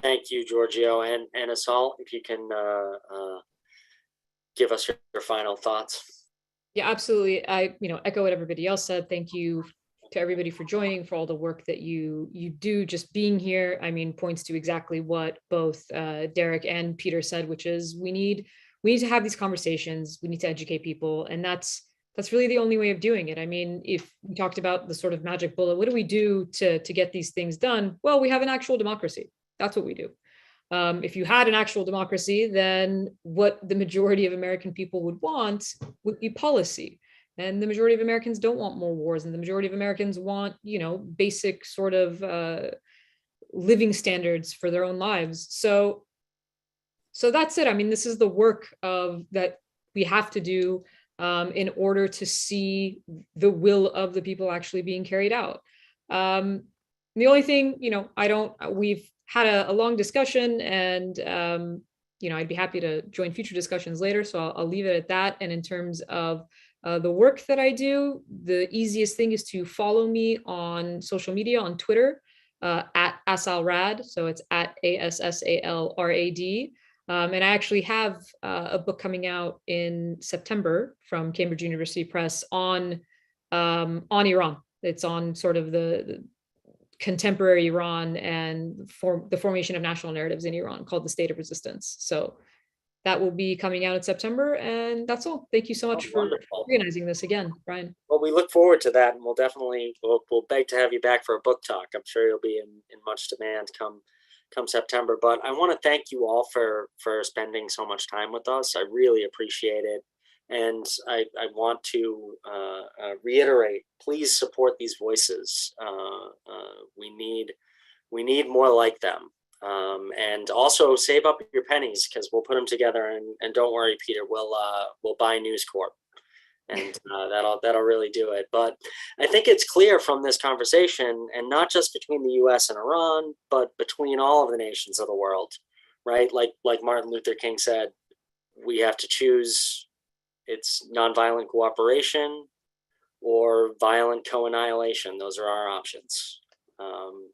Thank you, Giorgio and Assal. If you can give us your final thoughts.
Yeah, absolutely. I echo what everybody else said. Thank you to everybody for joining, for all the work that you do. Just being here, points to exactly what both Derek and Peter said, which is we need to have these conversations. We need to educate people, and that's really the only way of doing it. If we talked about the sort of magic bullet, what do we do to get these things done? Well, we have an actual democracy. That's what we do. If you had an actual democracy, then what the majority of American people would want would be policy. And the majority of Americans don't want more wars. And the majority of Americans want, basic sort of living standards for their own lives. So that's it. I mean, this is the work of that we have to do in order to see the will of the people actually being carried out. The only thing, we've had a long discussion, and I'd be happy to join future discussions later. So I'll leave it at that. And in terms of the work that I do, the easiest thing is to follow me on social media, on Twitter, at Assalrad. So it's at ASSALRAD. And I actually have a book coming out in September from Cambridge University Press on Iran. It's on sort of the contemporary Iran and the formation of national narratives in Iran, called The State of Resistance. So that will be coming out in September, and that's all. Thank you so much for organizing this again, Brian.
Well, we look forward to that, and we'll beg to have you back for a book talk. I'm sure you'll be in much demand come September. But I want to thank you all for spending so much time with us. I really appreciate it. And I want to reiterate, please support these voices. We need more like them. And also save up your pennies, because we'll put them together, and don't worry, Peter, we'll buy News Corp, and that'll really do it. But I think it's clear from this conversation, and not just between the US and Iran, but between all of the nations of the world, right? Like Martin Luther King said, we have to choose. It's nonviolent cooperation or violent co-annihilation. Those are our options.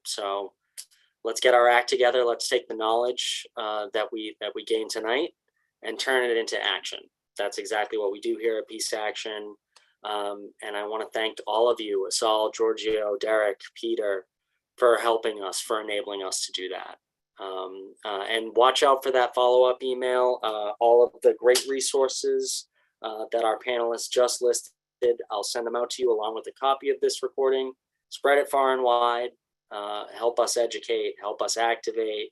So let's get our act together. Let's take the knowledge that we gained tonight and turn it into action. That's exactly what we do here at Peace Action. And I want to thank all of you, Assal, Giorgio, Derek, Peter, for helping us, for enabling us to do that. And watch out for that follow-up email. All of the great resources that our panelists just listed, I'll send them out to you along with a copy of this recording. Spread it far and wide. Help us educate, help us activate,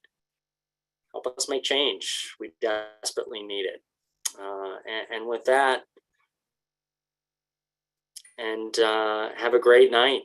help us make change. We desperately need it. And with that, and have a great night.